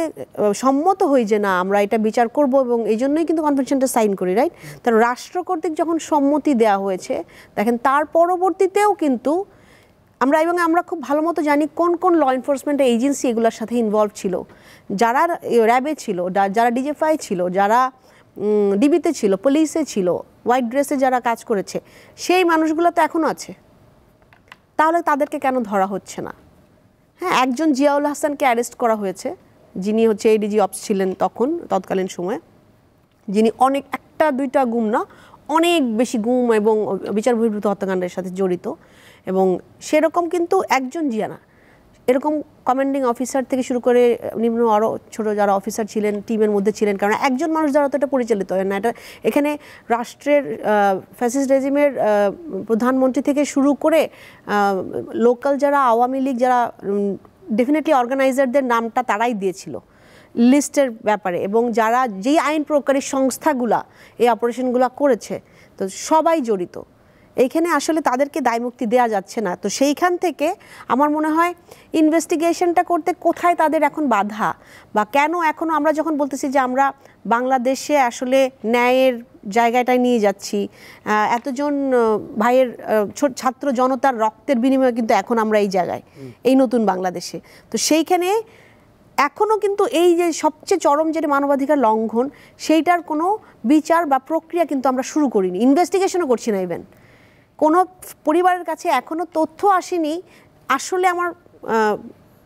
D: সম্মত হই যে না আমরা এটা বিচার করব, এবং এই জন্যই কিন্তু কনভেনশনটা সাইন করি, রাইট? তার রাষ্ট্র কর্তৃক যখন সম্মতি দেওয়া হয়েছে, দেখেন তার পরবর্তীতেও কিন্তু আমরা খুব ভালো মতো জানি কোন কোন ল এনফোর্সমেন্ট এজেন্সি এগুলোর সাথে ইনভলভ ছিল, যারা র্যাবে ছিল, যারা ডিজিএফআই ছিল, যারা ডিবিতে ছিল, পুলিশে ছিল, হোয়াইট ড্রেসে যারা কাজ করেছে, সেই মানুষগুলো তো এখনও আছে। তাহলে তাদেরকে কেন ধরা হচ্ছে না? হ্যাঁ, একজন জিয়াউল হাসানকে অ্যারেস্ট করা হয়েছে, যিনি হচ্ছে এডিজি অপস ছিলেন তৎকালীন সময়ে, যিনি অনেক 1-2টা গুম না, অনেক বেশি গুম এবং বিচার বহির্ভূত হত্যাকাণ্ডের সাথে জড়িত। এবং সেরকম কিন্তু একজন জিয়া না, এরকম কমান্ডিং অফিসার থেকে শুরু করে নিম্ন আরও ছোটো যারা অফিসার ছিলেন টিমের মধ্যে ছিলেন, কারণ একজন মানুষ দ্বারা তো এটা পরিচালিত হয় না। এটা এখানে রাষ্ট্রের ফ্যাসিস্ট রেজিমের প্রধানমন্ত্রী থেকে শুরু করে লোকাল যারা আওয়ামী লীগ যারা ডেফিনেটলি অর্গানাইজারদের নামটা তারাই দিয়েছিল লিস্টের ব্যাপারে, এবং যারা যেই আইন প্রয়োগকারী সংস্থাগুলা এই অপারেশনগুলো করেছে, তো সবাই জড়িত। এইখানে আসলে তাদেরকে দায়মুক্তি দেওয়া যাচ্ছে না। তো সেইখান থেকে আমার মনে হয় ইনভেস্টিগেশনটা করতে কোথায় তাদের এখন বাধা, বা কেন এখনও আমরা যখন বলতেছি যে আমরা বাংলাদেশে আসলে ন্যায়ের জায়গাটায় নিয়ে যাচ্ছি, এতজন ভাইয়ের ছাত্র জনতার রক্তের বিনিময়ে কিন্তু এখন আমরা এই জায়গায়, এই নতুন বাংলাদেশে। তো সেইখানে এখনও কিন্তু এই যে সবচেয়ে চরম যেটা মানবাধিকার লঙ্ঘন, সেইটার কোনো বিচার বা প্রক্রিয়া কিন্তু আমরা শুরু করিনি, ইনভেস্টিগেশনও করছি না। ইভেন কোনো পরিবারের কাছে এখনও তথ্য আসেনি আসলে আমার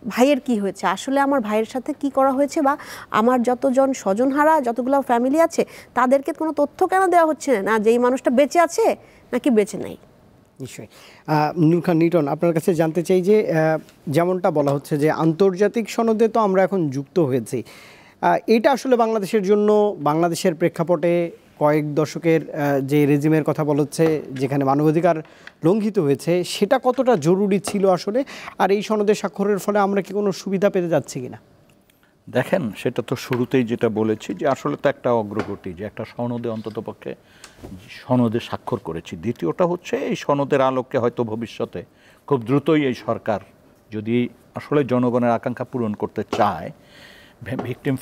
D: ভাইয়ের কি হয়েছে, আসলে আমার ভাইয়ের সাথে কি করা হয়েছে, বা আমার যতজন স্বজনহারা যতগুলো ফ্যামিলি আছে তাদেরকে কোনো তথ্য কেন দেওয়া হচ্ছে না যে এই মানুষটা বেঁচে আছে নাকি বেঁচে নাই।
A: নিশ্চয়ই। নূর খান লিটন, আপনার কাছে জানতে চাই যে যেমনটা বলা হচ্ছে যে আন্তর্জাতিক সনদে তো আমরা এখন যুক্ত হয়েছি, এটা আসলে বাংলাদেশের জন্য, বাংলাদেশের প্রেক্ষাপটে কয়েক দশকের যে রেজিমের কথা বলা হচ্ছে যেখানে মানবাধিকার লঙ্ঘিত হয়েছে, সেটা কতটা জরুরি ছিল আসলে, আর এই সনদে স্বাক্ষরের ফলে আমরা কি কোনো সুবিধা পেতে যাচ্ছি কিনা?
B: দেখেন, সেটা তো শুরুতেই যেটা বলেছি যে আসলে তো একটা অগ্রগতি যে একটা সনদে অন্ততপক্ষে সনদে স্বাক্ষর করেছি। দ্বিতীয়টা হচ্ছে এই সনদের আলোকে হয়তো ভবিষ্যতে খুব দ্রুতই এই সরকার যদি আসলে জনগণের আকাঙ্ক্ষা পূরণ করতে চায়, ভিকটিম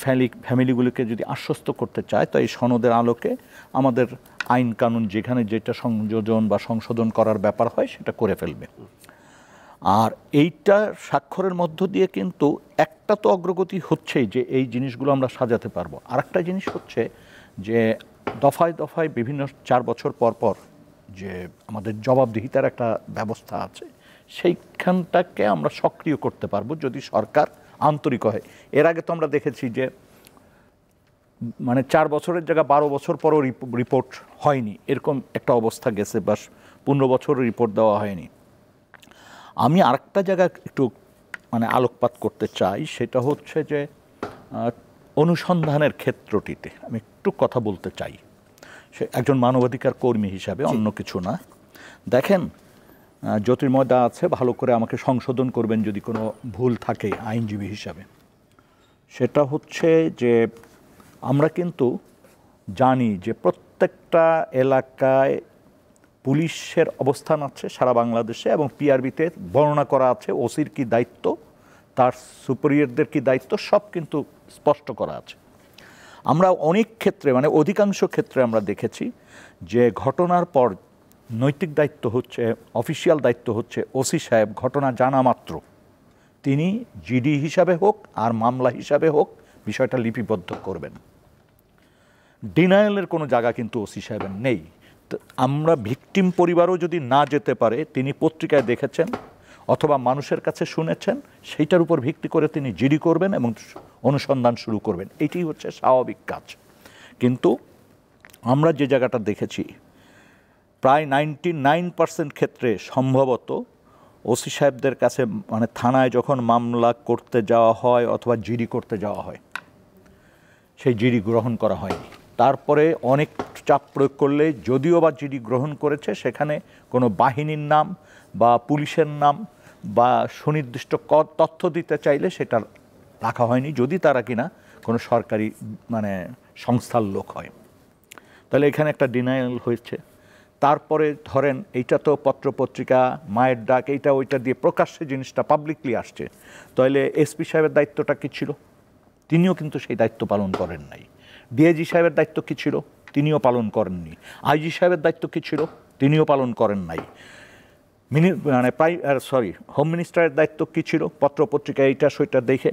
B: ফ্যামিলিগুলিকে যদি আশ্বস্ত করতে চায়, তো এই সনদের আলোকে আমাদের আইন কানুন যেখানে যেটা সংযোজন বা সংশোধন করার ব্যাপার হয় সেটা করে ফেলবে। আর এইটা স্বাক্ষরের মধ্য দিয়ে কিন্তু একটা তো অগ্রগতি হচ্ছেই যে এই জিনিসগুলো আমরা সাজাতে পারবো। আর একটা জিনিস হচ্ছে যে দফায় দফায় বিভিন্ন 4 বছর পর পর যে আমাদের জবাবদিহিতার একটা ব্যবস্থা আছে, সেইখানটাকে আমরা সক্রিয় করতে পারবো যদি সরকার আন্তরিক হয়। এর আগে তো আমরা দেখেছি যে মানে 4 বছরের জায়গায় 12 বছর পরও রিপোর্ট হয়নি, এরকম একটা অবস্থা গেছে, বা 15 বছর রিপোর্ট দেওয়া হয়নি। আমি আরেকটা জায়গায় একটু মানে আলোকপাত করতে চাই, সেটা হচ্ছে যে অনুসন্ধানের ক্ষেত্রটিতে আমি একটু কথা বলতে চাই, সে একজন মানবাধিকার কর্মী হিসাবে, অন্য কিছু না। দেখেন, জ্যোতির্ময় দা আছে, ভালো করে আমাকে সংশোধন করবেন যদি কোনো ভুল থাকে আইনজীবী হিসাবে। সেটা হচ্ছে যে আমরা কিন্তু জানি যে প্রত্যেকটা এলাকায় পুলিশের অবস্থান আছে সারা বাংলাদেশে, এবং পিআরবিতে বর্ণনা করা আছে ওসির কী দায়িত্ব, তার সুপিরিয়রদের কী দায়িত্ব, সব কিন্তু স্পষ্ট করা আছে। আমরা অনেক ক্ষেত্রে মানে অধিকাংশ ক্ষেত্রে আমরা দেখেছি যে ঘটনার পর নৈতিক দায়িত্ব হচ্ছে, অফিসিয়াল দায়িত্ব হচ্ছে ওসি সাহেব ঘটনা জানা মাত্র তিনি জিডি হিসাবে হোক আর মামলা হিসাবে হোক বিষয়টা লিপিবদ্ধ করবেন। ডিনায়ালের কোনো জায়গা কিন্তু ওসি সাহেবের নেই। তো আমরা ভিকটিম পরিবারও যদি না যেতে পারে, তিনি পত্রিকায় দেখেছেন অথবা মানুষের কাছে শুনেছেন, সেইটার উপর ভিত্তি করে তিনি জিডি করবেন এবং অনুসন্ধান শুরু করবেন। এটাই হচ্ছে স্বাভাবিক কাজ। কিন্তু আমরা যে জায়গাটা দেখেছি প্রায় 99% ক্ষেত্রে সম্ভবত ওসি সাহেবদের কাছে মানে থানায় যখন মামলা করতে যাওয়া হয় অথবা জিডি করতে যাওয়া হয়, সেই জিডি গ্রহণ করা হয়নি। তারপরে অনেক চাপ প্রয়োগ করলে যদিও বা জিডি গ্রহণ করেছে, সেখানে কোনো বাহিনীর নাম বা পুলিশের নাম বা সুনির্দিষ্ট তথ্য দিতে চাইলে সেটা রাখা হয়নি, যদি তারা কিনা কোনো সরকারি মানে সংস্থার লোক হয়। তাহলে এখানে একটা ডিনায়াল হয়েছে। তারপরে ধরেন এইটা তো পত্রপত্রিকা, মায়ের ডাক, এইটা ওইটা দিয়ে প্রকাশ্যে জিনিসটা পাবলিকলি আসছে, তাহলে এসপি সাহেবের দায়িত্বটা কী ছিল? তিনিও কিন্তু সেই দায়িত্ব পালন করেন নাই। ডিআইজি সাহেবের দায়িত্ব কী ছিল? তিনিও পালন করেননি। আইজি সাহেবের দায়িত্ব কী ছিল? তিনিও পালন করেন নাই। হোম মিনিস্টারের দায়িত্ব কী ছিল? পত্রপত্রিকা এইটা সেটা দেখে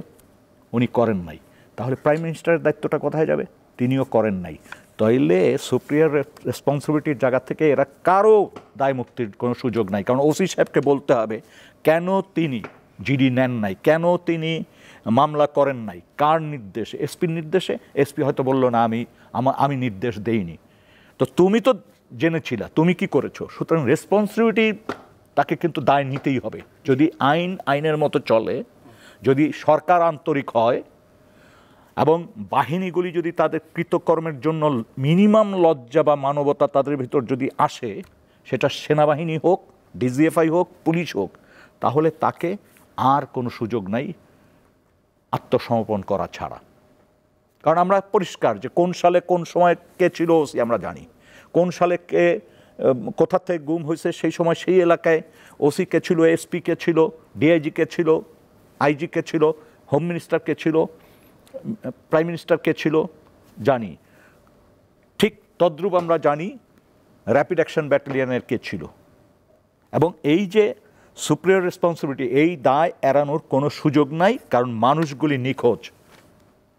B: উনি করেন নাই। তাহলে প্রাইম মিনিস্টারের দায়িত্বটা কোথায় যাবে? তিনিও করেন নাই। তাইলে সুপ্রিয়ার রেসপন্সিবিলিটির জায়গা থেকে এরা কারো দায় মুক্তির কোনো সুযোগ নাই। কারণ ওসি সাহেবকে বলতে হবে কেন তিনি জিডি নেন নাই, কেন তিনি মামলা করেন নাই, কার নির্দেশে? এসপির নির্দেশে? এসপি হয়তো বললো না আমি নির্দেশ দেইনি। তো তুমি তো জেনেছিলা, তুমি কি করেছো? সুতরাং রেসপন্সিবিলিটি তাকে কিন্তু দায় নিতেই হবে। যদি আইনের মতো চলে, যদি সরকার আন্তরিক হয় এবং বাহিনীগুলি যদি তাদের কৃতকর্মের জন্য মিনিমাম লজ্জা বা মানবতা তাদের ভিতর যদি আসে, সেটা সেনাবাহিনী হোক, ডিজিএফআই হোক, পুলিশ হোক, তাহলে তাকে আর কোনো সুযোগ নাই আত্মসমর্পণ করা ছাড়া। কারণ আমরা পরিষ্কার যে কোন সালে কোন সময় কে ছিল ওসি আমরা জানি, কোন সালে কে কোথা থেকে গুম হয়েছে, সেই সময় সেই এলাকায় ওসি কে ছিল, এসপি কে ছিল, ডিআইজি কে ছিল, আইজি কে ছিল, হোম মিনিস্টার কে ছিল, প্রাইম মিনিস্টার কে ছিল, জানি। ঠিক তদ্রূপ আমরা জানি র্যাপিড অ্যাকশন ব্যাটালিয়নের কে ছিল। এবং এই যে সুপ্রিয়র রেসপন্সিবিলিটি, এই দায় এড়ানোর কোনো সুযোগ নাই। কারণ মানুষগুলি নিখোঁজ,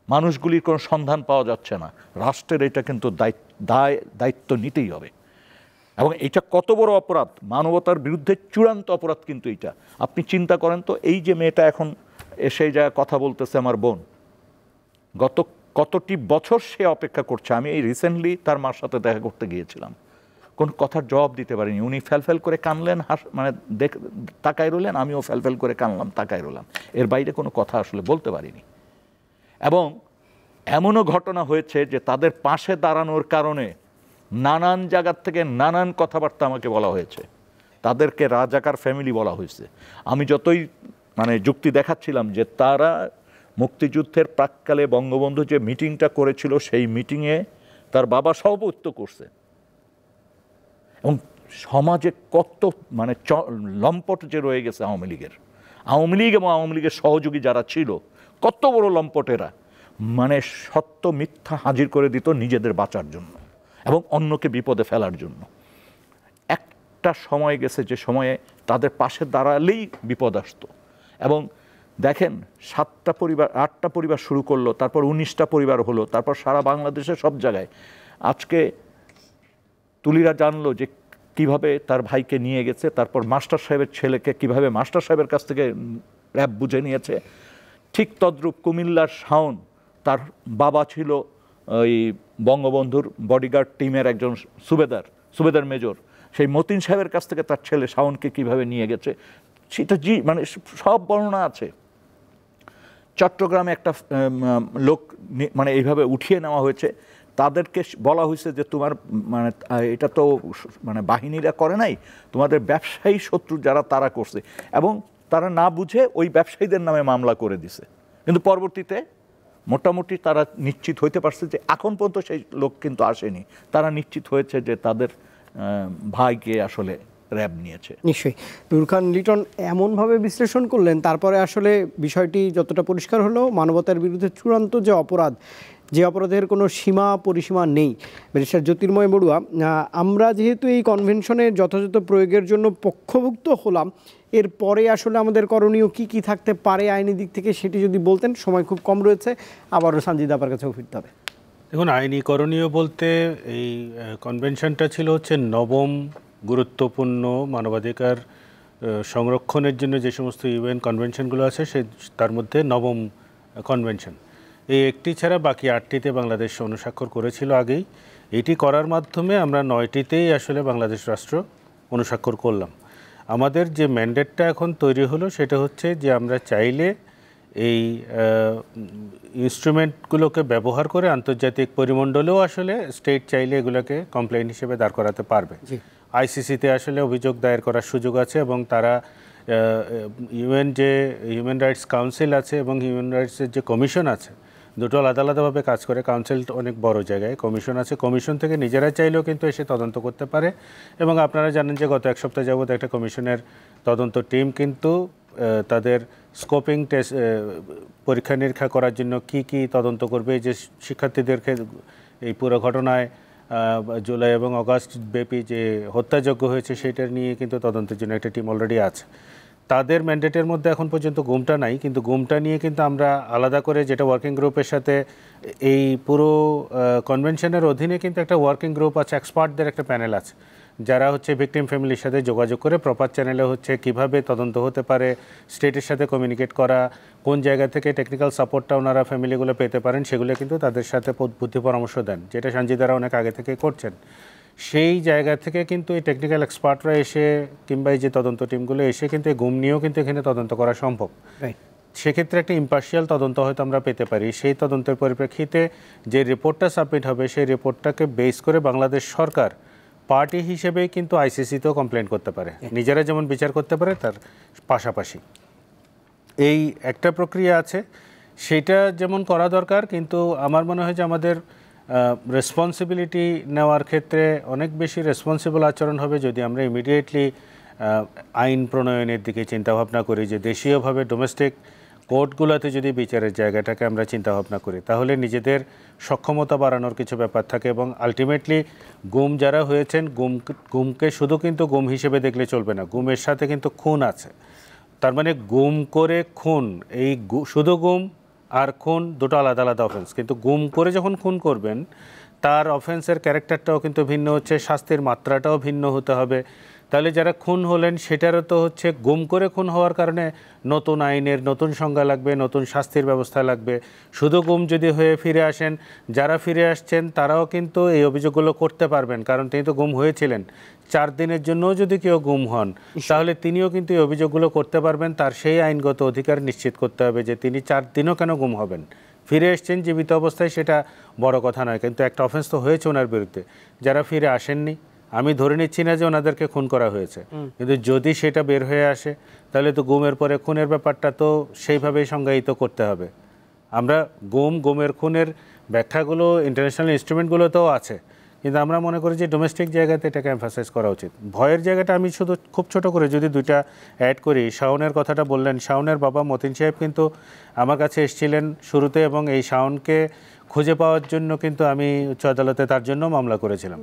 B: মানুষগুলির কোনো সন্ধান পাওয়া যাচ্ছে না। রাষ্ট্রের এটা কিন্তু দায়িত্ব নিতেই হবে। এবং এটা কত বড় অপরাধ, মানবতার বিরুদ্ধে চূড়ান্ত অপরাধ কিন্তু এটা। আপনি চিন্তা করেন তো, এই যে মেয়েটা এখন এসে যা কথা বলতেছে, আমার বোন, কতটি বছর সে অপেক্ষা করছে। আমি এই রিসেন্টলি তার মার সাথে দেখা করতে গিয়েছিলাম, কোন কথার জবাব দিতে পারিনি। উনি ফ্যালফ্যাল করে কানলেন, মানে তাকায় রইলেন, আমিও ফ্যালফ্যাল করে কানলাম, তাকায় রইলাম। এর বাইরে কোনো কথা আসলে বলতে পারিনি। এবং এমনও ঘটনা হয়েছে যে তাদের পাশে দাঁড়ানোর কারণে নানান জায়গার থেকে নানান কথাবার্তা আমাকে বলা হয়েছে। তাদেরকে রাজাকার ফ্যামিলি বলা হয়েছে। আমি যতই মানে যুক্তি দেখাচ্ছিলাম যে তারা মুক্তিযুদ্ধের প্রাক্কালে বঙ্গবন্ধু যে মিটিংটা করেছিল, সেই মিটিংয়ে তার বাবা সভাপতিত্ব করছে। এবং সমাজে কত মানে লম্পট যে রয়ে গেছে আওয়ামী লীগ এবং আওয়ামী লীগের সহযোগী যারা ছিল, কত বড় লম্পটেরা, মানে সত্য মিথ্যা হাজির করে দিত নিজেদের বাঁচার জন্য এবং অন্যকে বিপদে ফেলার জন্য। একটা সময় গেছে যে সময়ে তাদের পাশে দাঁড়ালেই বিপদ আসতো। এবং দেখেন, 7টা পরিবার 8টা পরিবার শুরু করলো, তারপর 19টা পরিবার হলো, তারপর সারা বাংলাদেশের সব জায়গায়। আজকে তুলিরা জানলো যে কিভাবে তার ভাইকে নিয়ে গেছে, তারপর মাস্টার সাহেবের ছেলেকে কিভাবে মাস্টার সাহেবের কাছ থেকে র্যাব বুঝে নিয়েছে। ঠিক তদ্রূপ কুমিল্লার শাওন, তার বাবা ছিল ওই বঙ্গবন্ধুর বডিগার্ড টিমের একজন সুবেদার মেজর, সেই মতিন সাহেবের কাছ থেকে তার ছেলে শাওনকে কিভাবে নিয়ে গেছে। সেটা মানে সব বর্ণনা আছে। চট্টগ্রামে একটা লোক মানে এইভাবে উঠিয়ে নেওয়া হয়েছে, তাদেরকে বলা হয়েছে যে তোমার মানে এটা তো মানে বাহিনীরা করে নাই, তোমাদের ব্যবসায়ী শত্রু যারা তারা করছে, এবং তারা না বুঝে ওই ব্যবসায়ীদের নামে মামলা করে দিছে। কিন্তু পরবর্তীতে মোটামুটি তারা নিশ্চিত হইতে পারছে যে এখন পর্যন্ত সেই লোক কিন্তু আসেনি, তারা নিশ্চিত হয়েছে যে তাদের ভাইকে আসলে র্যাব নিয়েছে।
A: নিশ্চয়ই নূর খান লিটন এমনভাবে বিশ্লেষণ করলেন, তারপরে আসলে বিষয়টি যতটা পরিষ্কার হলো, মানবতার বিরুদ্ধে চূড়ান্ত যে অপরাধ, যে অপরাধের কোনো সীমা পরিসীমা নেই। ব্যারিস্টার জ্যোতির্ময় বড়ুয়া, আমরা যেহেতু এই কনভেনশনের যথাযথ প্রয়োগের জন্য পক্ষভুক্ত হলাম, এরপরে আসলে আমাদের করণীয় কি কি থাকতে পারে আইনি দিক থেকে সেটি যদি বলতেন। সময় খুব কম রয়েছে, আবারও সানজিদা আপার কাছেও ফিরতে হবে।
C: দেখুন, আইনি করণীয় বলতে এই কনভেনশনটা ছিল হচ্ছে নবম গুরুত্বপূর্ণ মানবাধিকার সংরক্ষণের জন্য যে সমস্ত ইউএন কনভেনশনগুলো আছে তার মধ্যে নবম কনভেনশন। এই একটি ছাড়া বাকি 8টিতে বাংলাদেশ অনুস্বাক্ষর করেছিল আগেই। এটি করার মাধ্যমে আমরা 9টিতেই আসলে বাংলাদেশ রাষ্ট্র অনুস্বাক্ষর করলাম। আমাদের যে ম্যান্ডেটটা এখন তৈরি হলো সেটা হচ্ছে যে আমরা চাইলে এই ইনস্ট্রুমেন্টগুলোকে ব্যবহার করে আন্তর্জাতিক পরিমণ্ডলেও আসলে স্টেট চাইলে এগুলোকে কমপ্লেইন হিসেবে দাঁড় করাতে পারবে। আইসিসিতে আসলে অভিযোগ দায়ের করার সুযোগ আছে, এবং তারা ইউএন যে হিউম্যান রাইটস কাউন্সিল আছে এবং হিউম্যান রাইটসের যে কমিশন আছে, দুটো আলাদা আলাদাভাবে কাজ করে। কাউন্সিল অনেক বড় জায়গায়, কমিশন আছে, কমিশন থেকে নিজেরা চাইলেও কিন্তু এসে তদন্ত করতে পারে। এবং আপনারা জানেন যে গত 1 সপ্তাহ যাবত একটা কমিশনের তদন্ত টিম কিন্তু তাদের স্কোপিং টেস্ট পরীক্ষা নিরীক্ষা করার জন্য কি কি তদন্ত করবে, যে শিক্ষার্থীদেরকে এই পুরো ঘটনায় জুলাই এবং আগস্ট ব্যাপী যে হত্যাযজ্ঞ হয়েছে সেটা নিয়ে কিন্তু তদন্তের জন্য একটা টিম অলরেডি আছে। তাদের ম্যান্ডেটের মধ্যে এখন পর্যন্ত গুমটা নাই, কিন্তু গুমটা নিয়ে কিন্তু আমরা আলাদা করে যেটা ওয়ার্কিং গ্রুপের সাথে এই পুরো কনভেনশনের অধীনে কিন্তু একটা ওয়ার্কিং গ্রুপ আছে, এক্সপার্টদের একটা প্যানেল আছে, যারা হচ্ছে ভিকটিম ফ্যামিলির সাথে যোগাযোগ করে প্রপার চ্যানেলে হচ্ছে কিভাবে তদন্ত হতে পারে, স্টেটের সাথে কমিউনিকেট করা, কোন জায়গা থেকে টেকনিক্যাল সাপোর্টটা ওনারা ফ্যামিলিগুলো পেতে পারেন সেগুলো কিন্তু তাদের সাথে বুদ্ধি পরামর্শ দেন, যেটা সঞ্জিদারা অনেক আগে থেকে করছেন। সেই জায়গা থেকে কিন্তু এই টেকনিক্যাল এক্সপার্টরা এসে কিংবা এই যে তদন্ত টিমগুলো এসে কিন্তু এই গুম নিয়েও কিন্তু এখানে তদন্ত করা সম্ভব। সেক্ষেত্রে একটা ইম্পার্শিয়াল তদন্ত হয়তো আমরা পেতে পারি। সেই তদন্তের পরিপ্রেক্ষিতে যে রিপোর্টটা সাবমিট হবে সেই রিপোর্টটাকে বেস করে বাংলাদেশ সরকার পার্টি হিসেবেই কিন্তু আইসিসিতেও কমপ্লেন করতে পারে, নিজেরা যেমন বিচার করতে পারে তার পাশাপাশি। এই একটা প্রক্রিয়া আছে, সেটা যেমন করা দরকার, কিন্তু আমার মনে হয় যে আমাদের রেসপন্সিবিলিটি নেওয়ার ক্ষেত্রে অনেক বেশি রেসপন্সিবল আচরণ হবে যদি আমরা ইমিডিয়েটলি আইন প্রণয়নের দিকে চিন্তাভাবনা করি, যে দেশীয়ভাবে ডোমেস্টিক কোর্টগুলোতে যদি বিচারের জায়গাটাকে আমরা চিন্তাভাবনা করি, তাহলে নিজেদের সক্ষমতা বাড়ানোর কিছু ব্যাপার থাকে। এবং আলটিমেটলি গুম যারা হয়েছেন, গুমকে শুধু কিন্তু গুম হিসেবে দেখলে চলবে না, গুমের সাথে কিন্তু খুন আছে। তার মানে গুম করে খুন, এই শুধু গুম আর খুন দুটো আলাদা আলাদা অফেন্স, কিন্তু গুম করে যখন খুন করবেন তার অফেন্সের ক্যারেক্টারটাও কিন্তু ভিন্ন হচ্ছে, শাস্তির মাত্রাটাও ভিন্ন হতে হবে। তাহলে যারা খুন হলেন সেটারও তো হচ্ছে গুম করে খুন হওয়ার কারণে নতুন আইনের নতুন সংজ্ঞা লাগবে, নতুন শাস্তির ব্যবস্থা লাগবে। শুধু গুম যদি হয়ে ফিরে আসেন, যারা ফিরে আসছেন তারাও কিন্তু এই অভিযোগগুলো করতে পারবেন, কারণ তিনি তো গুম হয়েছিলেন। 4 দিনের জন্যও যদি কেউ গুম হন তাহলে তিনিও কিন্তু এই অভিযোগগুলো করতে পারবেন। তার সেই আইনগত অধিকার নিশ্চিত করতে হবে যে তিনি 4 দিনও কেন গুম হবেন, ফিরে এসছেন জীবিত অবস্থায়, সেটা বড় কথা নয়, কিন্তু একটা অফেন্স তো হয়েছে ওনার বিরুদ্ধে। যারা ফিরে আসেননি, আমি ধরে নিচ্ছি না যে ওনাদেরকে খুন করা হয়েছে, কিন্তু যদি সেটা বের হয়ে আসে তাহলে তো গুমের পরে খুনের ব্যাপারটা তো সেইভাবেই সংজ্ঞায়িত করতে হবে। আমরা গুমের খুনের ব্যাখ্যাগুলো ইন্টারন্যাশনাল ইনস্ট্রুমেন্টগুলোতেও আছে, কিন্তু আমরা মনে করি যে ডোমেস্টিক জায়গাতে এটাকে এমফাসাইজ করা উচিত। ভয়ের জায়গাটা আমি শুধু খুব ছোট করে যদি দুইটা অ্যাড করি, শাওনের কথাটা বললেন, শাওনের বাবা মতিন সাহেব কিন্তু আমার কাছে এসেছিলেন শুরুতে, এবং এই শাওনকে খুঁজে পাওয়ার জন্য কিন্তু আমি উচ্চ আদালতে তার জন্য মামলা করেছিলাম।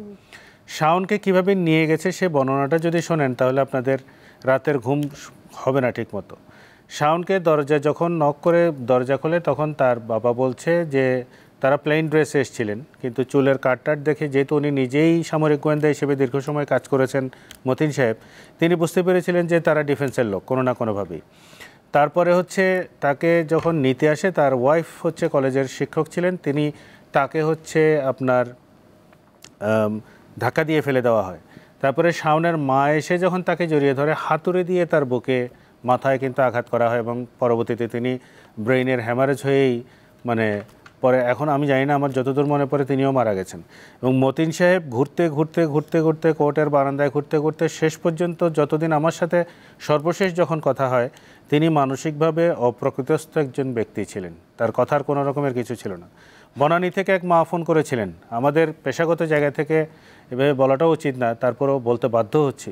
C: শাওনকে কিভাবে নিয়ে গেছে সে বর্ণনাটা যদি শোনেন তাহলে আপনাদের রাতের ঘুম হবে না ঠিক মতো। শাওনকে যখন নক করে দরজা খোলে তখন তার বাবা বলছে যে তারা প্লেন ড্রেসে এসেছিলেন, কিন্তু চুলের কাটটাট দেখে, যেহেতু উনি নিজেই সামরিক গোয়েন্দা হিসেবে দীর্ঘ সময় কাজ করেছেন মতিন সাহেব, তিনি বুঝতে পেরেছিলেন যে তারা ডিফেন্সের লোক কোনো না কোনোভাবেই। তারপরে হচ্ছে তাকে যখন নিতে আসে, তার ওয়াইফ হচ্ছে কলেজের শিক্ষক ছিলেন, তিনি তাকে হচ্ছে আপনার ধাক্কা দিয়ে ফেলে দেওয়া হয়। তারপরে শাওনের মা এসে যখন তাকে জড়িয়ে ধরে হাতুড়ি দিয়ে তার বুকে মাথায় কিন্তু আঘাত করা হয় এবং পরবর্তীতে তিনি ব্রেইনের হ্যামারেজ হয়েই মানে পরে এখন আমি জানি না, আমার যতদূর মনে পড়ে তিনিও মারা গেছেন। এবং মতিন সাহেব ঘুরতে ঘুরতে ঘুরতে ঘুরতে কোর্টের বারান্দায় ঘুরতে ঘুরতে শেষ পর্যন্ত যতদিন আমার সাথে সর্বশেষ যখন কথা হয়, তিনি মানসিকভাবে অপ্রকৃতস্থ একজন ব্যক্তি ছিলেন, তার কথার কোনো রকমের কিছু ছিল না। বনানী থেকে এক মা ফোন করেছিলেন, আমাদের পেশাগত জায়গা থেকে এভাবে বলাটাও উচিত না, তারপরেও বলতে বাধ্য হচ্ছি।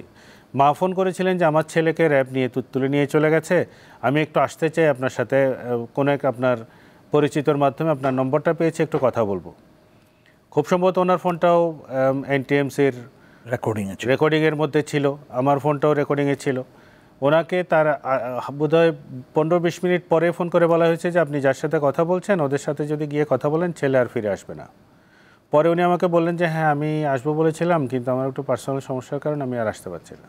C: মা ফোন করেছিলেন যে আমার ছেলেকে র্যাব নিয়ে তুলে নিয়ে চলে গেছে, আমি একটু আসতে চাই আপনার সাথে, কোনো এক আপনার পরিচিতর মাধ্যমে আপনার নম্বরটা পেয়েছি, একটু কথা বলবো। খুব সম্ভবত ওনার ফোনটাও এনটিএমসির রেকর্ডিংয়ের মধ্যে ছিল, আমার ফোনটাও রেকর্ডিংয়ে ছিল। ওনাকে তার বোধহয় 15-20 মিনিট পরে ফোন করে বলা হয়েছে যে আপনি যার সাথে কথা বলছেন ওদের সাথে যদি গিয়ে কথা বলেন ছেলে আর ফিরে আসবে না। পরে উনি আমাকে বললেন যে হ্যাঁ আমি আসবো বলেছিলাম, কিন্তু আমার একটু পার্সোনাল সমস্যার কারণে আমি আর আসতে পারছি না।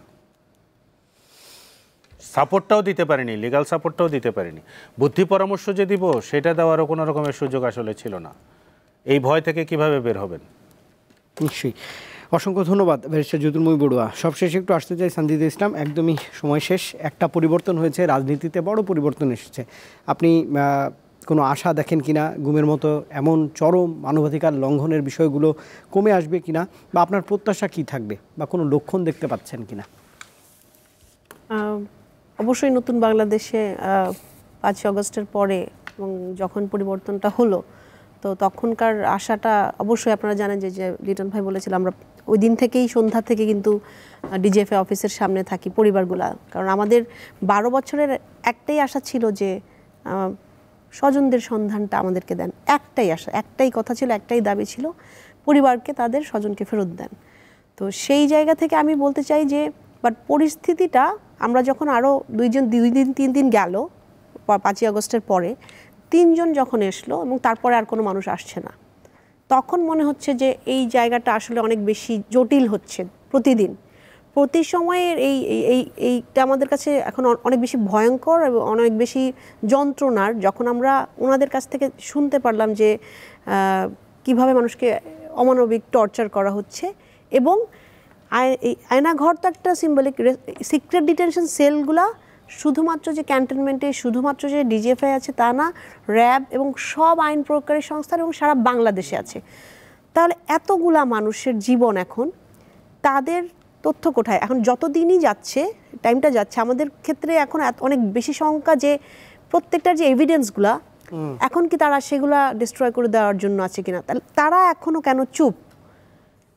C: সাপোর্টটাও দিতে পারিনি, লিগাল সাপোর্টটাও দিতে পারিনি। বুদ্ধি পরামর্শ যে দিব সেটা দেওয়ারও কোনো রকমের সুযোগ আসলে ছিল না। এই ভয় থেকে কিভাবে বের হবেন?
A: নিশ্চয়ই। অসংখ্য ধন্যবাদ ব্যারিস্টার জ্যোতির্ময় বড়ুয়া। সবশেষে একটু আসতে চাই সানজিদা ইসলাম, একদমই সময় শেষ। একটা পরিবর্তন হয়েছে, রাজনীতিতে বড় পরিবর্তন এসেছে। আপনি কোনো আশা দেখেন কিনা গুমের মতো এমন চরম মানবাধিকার লঙ্ঘনের বিষয়গুলো কমে আসবে কিনা, বা আপনার প্রত্যাশা কি থাকবে, বা কোনো লক্ষণ দেখতে পাচ্ছেন কিনা?
D: অবশ্যই নতুন বাংলাদেশে 5 আগস্টের পরে এবং যখন পরিবর্তনটা হলো, তো তখনকার আশাটা অবশ্যই আপনারা জানেন যে লিটন ভাই বলেছিল, আমরা ওই দিন থেকেই সন্ধ্যা থেকে কিন্তু ডিজিএফআই অফিসের সামনে থাকি পরিবারগুলা। কারণ আমাদের 12 বছরের একটাই আশা ছিল যে স্বজনদের সন্ধানটা আমাদেরকে দেন, একটাই আশা, একটাই কথা ছিল, একটাই দাবি ছিল, পরিবারকে তাদের স্বজনকে ফেরত দেন। তো সেই জায়গা থেকে আমি বলতে চাই যে বাট পরিস্থিতিটা আমরা যখন আরও 2 দিন 3 দিন গেল 5 আগস্টের পরে, 3 জন যখন এসলো এবং তারপরে আর কোনো মানুষ আসছে না, তখন মনে হচ্ছে যে এই জায়গাটা আসলে অনেক বেশি জটিল হচ্ছে প্রতিদিন, প্রতি সময়ের এইটা আমাদের কাছে এখন অনেক বেশি ভয়ঙ্কর এবং অনেক বেশি যন্ত্রণার। যখন আমরা ওনাদের কাছ থেকে শুনতে পারলাম যে কিভাবে মানুষকে অমানবিক টর্চার করা হচ্ছে, এবং আয়নাঘর তো একটা সিম্বলিক, সিক্রেট ডিটেনশন সেলগুলা শুধুমাত্র যে ক্যান্টনমেন্টে, শুধুমাত্র যে ডিজিএফআই আছে তা না, র্যাব এবং সব আইন প্রয়োগকারী সংস্থান এবং সারা বাংলাদেশে আছে। তাহলে এতগুলা মানুষের জীবন এখন, তাদের তথ্য কোথায়? এখন যতদিনই যাচ্ছে, টাইমটা যাচ্ছে, আমাদের ক্ষেত্রে এখন অনেক বেশি সংখ্যা যে প্রত্যেকটার যে এভিডেন্সগুলা, এখন কি তারা সেগুলা ডিস্ট্রয় করে দেওয়ার জন্য আছে কিনা? তারা এখনও কেন চুপ?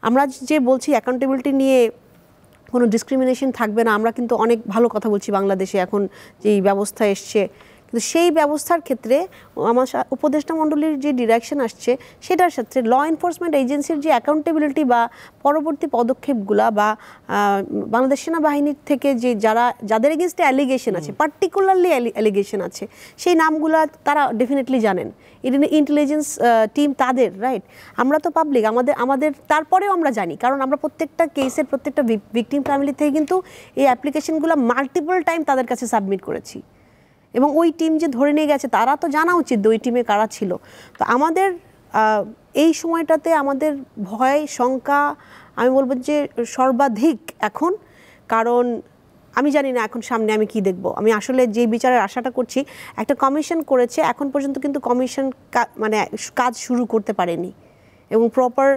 D: আমরা যে বলছি অ্যাকাউন্টেবিলিটি নিয়ে কোনো ডিসক্রিমিনেশন থাকবে না, আমরা কিন্তু অনেক ভালো কথা বলছি বাংলাদেশে এখন যেই ব্যবস্থা এসছে, কিন্তু সেই ব্যবস্থার ক্ষেত্রে আমার উপদেষ্টা মণ্ডলীর যে ডিরেকশন আসছে সেটার সাথে ল এনফোর্সমেন্ট এজেন্সির যে অ্যাকাউন্টেবিলিটি বা পরবর্তী পদক্ষেপগুলা বা বাংলাদেশ সেনাবাহিনীর থেকে যে যাদের এগেনস্টে অ্যালিগেশন আছে, পার্টিকুলারলি অ্যালিগেশন আছে, সেই নামগুলা তারা ডেফিনেটলি জানেন, ইন্টেলিজেন্স টিম তাদের, রাইট? আমরা তো পাবলিক, আমাদের তারপরেও আমরা জানি, কারণ আমরা প্রত্যেকটা কেসের প্রত্যেকটা ভিকটিম ফ্যামিলি থেকে কিন্তু এই অ্যাপ্লিকেশনগুলো মাল্টিপল টাইম তাদের কাছে সাবমিট করেছি, এবং ওই টিম যে ধরে নিয়ে গেছে তারা তো জানা উচিত ওই টিমে কারা ছিল। তো আমাদের এই সময়টাতে আমাদের ভয় শঙ্কা আমি বলবো যে সর্বাধিক এখন, কারণ আমি জানি না এখন সামনে আমি কি দেখব। আমি আসলে যে বিচারের আশাটা করছি, একটা কমিশন করেছে, এখন পর্যন্ত কিন্তু কমিশন মানে কাজ শুরু করতে পারেনি, এবং প্রপার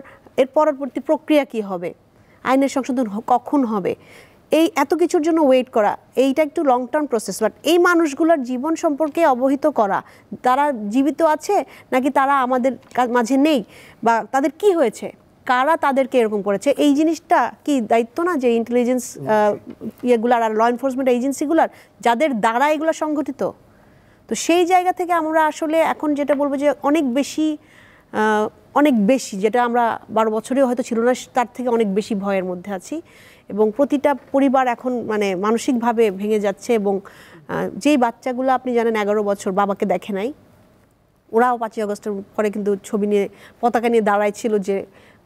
D: এর পরবর্তী প্রক্রিয়া কি হবে, আইনের সংশোধন কখন হবে, এই এত কিছুর জন্য ওয়েট করা, এইটা একটু লং টার্ম প্রসেস। বাট এই মানুষগুলোর জীবন সম্পর্কে অবহিত করা, তারা জীবিত আছে নাকি তারা আমাদের মাঝে নেই, বা তাদের কি হয়েছে, কারা তাদেরকে এরকম করেছে, এই জিনিসটা কি দায়িত্ব না যে ইন্টেলিজেন্স ইয়েগুলার আর ল এনফোর্সমেন্ট এজেন্সিগুলার, যাদের দ্বারা এগুলো সংগঠিত? তো সেই জায়গা থেকে আমরা আসলে এখন যেটা বলবো যে অনেক বেশি যেটা আমরা 12 বছরেও হয়তো ছিল না, তার থেকে অনেক বেশি ভয়ের মধ্যে আছি, এবং প্রতিটা পরিবার এখন মানে মানসিকভাবে ভেঙে যাচ্ছে। এবং যেই বাচ্চাগুলো আপনি জানেন 11 বছর বাবাকে দেখে নাই, ওরাও 5 আগস্টের পরে কিন্তু ছবি নিয়ে পতাকা নিয়ে দাঁড়াইছিল যে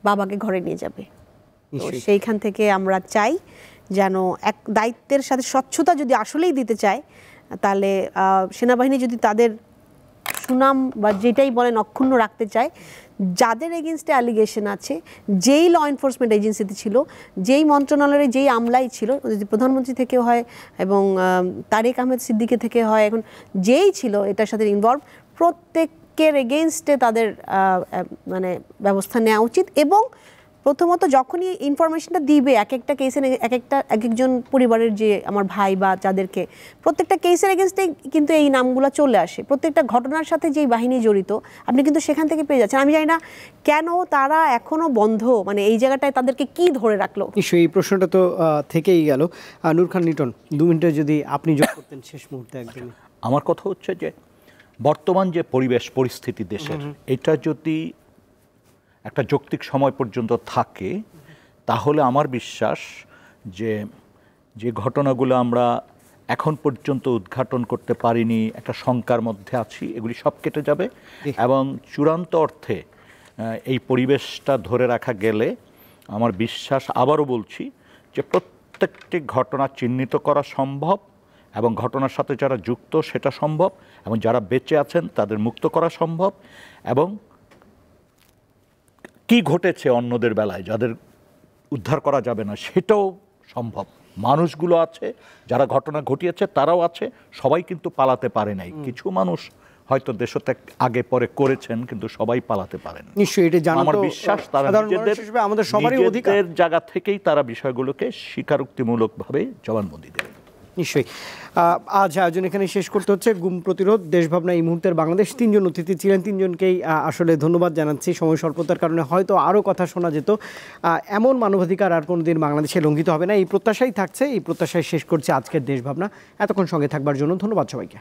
D: বাবাকে ঘরে নিয়ে যাবে। তো সেইখান থেকে আমরা চাই যেন এক দায়িত্বের সাথে স্বচ্ছতা যদি আসলেই দিতে চায়, তাহলে সেনাবাহিনী যদি তাদের সুনাম বা যেটাই বলেন অক্ষুণ্ণ রাখতে চায়। যাদের এগেনস্টে অ্যালিগেশন আছে, যেই ল এনফোর্সমেন্ট এজেন্সিতে ছিল, যেই মন্ত্রণালয়ে যেই আমলাই ছিল, যদি প্রধানমন্ত্রী থেকেও হয় এবং তারেক আহমেদ সিদ্দিকী থেকে হয়, এখন যেই ছিল এটার সাথে ইনভলভ, প্রত্যেকের এগেনস্টে তাদের মানে ব্যবস্থা নেওয়া উচিত। এবং প্রথমত যখনই ইনফরমেশনটা দিবে এক একটা কেসে, এক একজন পরিবারের, যে আমার ভাই বা যাদেরকে, প্রত্যেকটা কেসের এগেনস্টে কিন্তু এই নামগুলো চলে আসে। প্রত্যেকটা ঘটনার সাথে যেই বাহিনী জড়িত আপনি কিন্তু সেখান থেকে পেয়ে যাচ্ছেন। আমি জানি না কেন তারা এখনো বন্ধ, মানে এই জায়গাটায় তাদেরকে কি ধরে রাখলো।
A: নিশ্চয়ই এই প্রশ্নটা তো থেকেই গেল। নূর খান লিটন, 2 মিনিটে যদি আপনি যোগ করতেন শেষ মুহূর্তে একদম।
B: আমার কথা হচ্ছে যে বর্তমান যে পরিবেশ পরিস্থিতি দেশের, এটা যদি একটা যৌক্তিক সময় পর্যন্ত থাকে, তাহলে আমার বিশ্বাস যে যে ঘটনাগুলো আমরা এখন পর্যন্ত উদ্ঘাটন করতে পারিনি, একটা শঙ্কার মধ্যে আছি, এগুলি সব কেটে যাবে। এবং চূড়ান্ত অর্থে এই পরিবেশটা ধরে রাখা গেলে আমার বিশ্বাস, আবারও বলছি, যে প্রত্যেকটি ঘটনা চিহ্নিত করা সম্ভব এবং ঘটনার সাথে যারা যুক্ত সেটা সম্ভব, এবং যারা বেঁচে আছেন তাদের মুক্ত করা সম্ভব, এবং কি ঘটেছে অন্যদের বেলায় যাদের উদ্ধার করা যাবে না সেটাও সম্ভব। মানুষগুলো আছে যারা ঘটনা ঘটিয়েছে, তারাও আছে, সবাই কিন্তু পালাতে পারে নাই। কিছু মানুষ হয়তো দেশত্যাগ আগে পরে করেছেন, কিন্তু সবাই পালাতে পারেন।
A: নিশ্চয়ই এটা জানা,
B: আমার বিশ্বাস তারা
A: আমাদের সবারই অধিকার,
B: নিজেদের জায়গা থেকেই তারা বিষয়গুলোকে স্বীকারোক্তিমূলকভাবে জবানবন্দি দেবেন।
A: নিশ্চয়ই। আজ আয়োজন এখানে শেষ করতে হচ্ছে। গুম প্রতিরোধ, দেশভাবনা, এই মুহূর্তের বাংলাদেশ, 3 জন অতিথি ছিলেন। 3 জনকেই আসলে ধন্যবাদ জানাচ্ছি। সময় স্বল্পতার কারণে হয়তো আরও কথা শোনা যেত। এমন মানবাধিকার আর কোনোদিন বাংলাদেশে লঙ্ঘিত হবে না, এই প্রত্যাশাই থাকছে। এই প্রত্যাশায় শেষ করছে আজকের দেশভাবনা। এতক্ষণ সঙ্গে থাকবার জন্য ধন্যবাদ সবাইকে।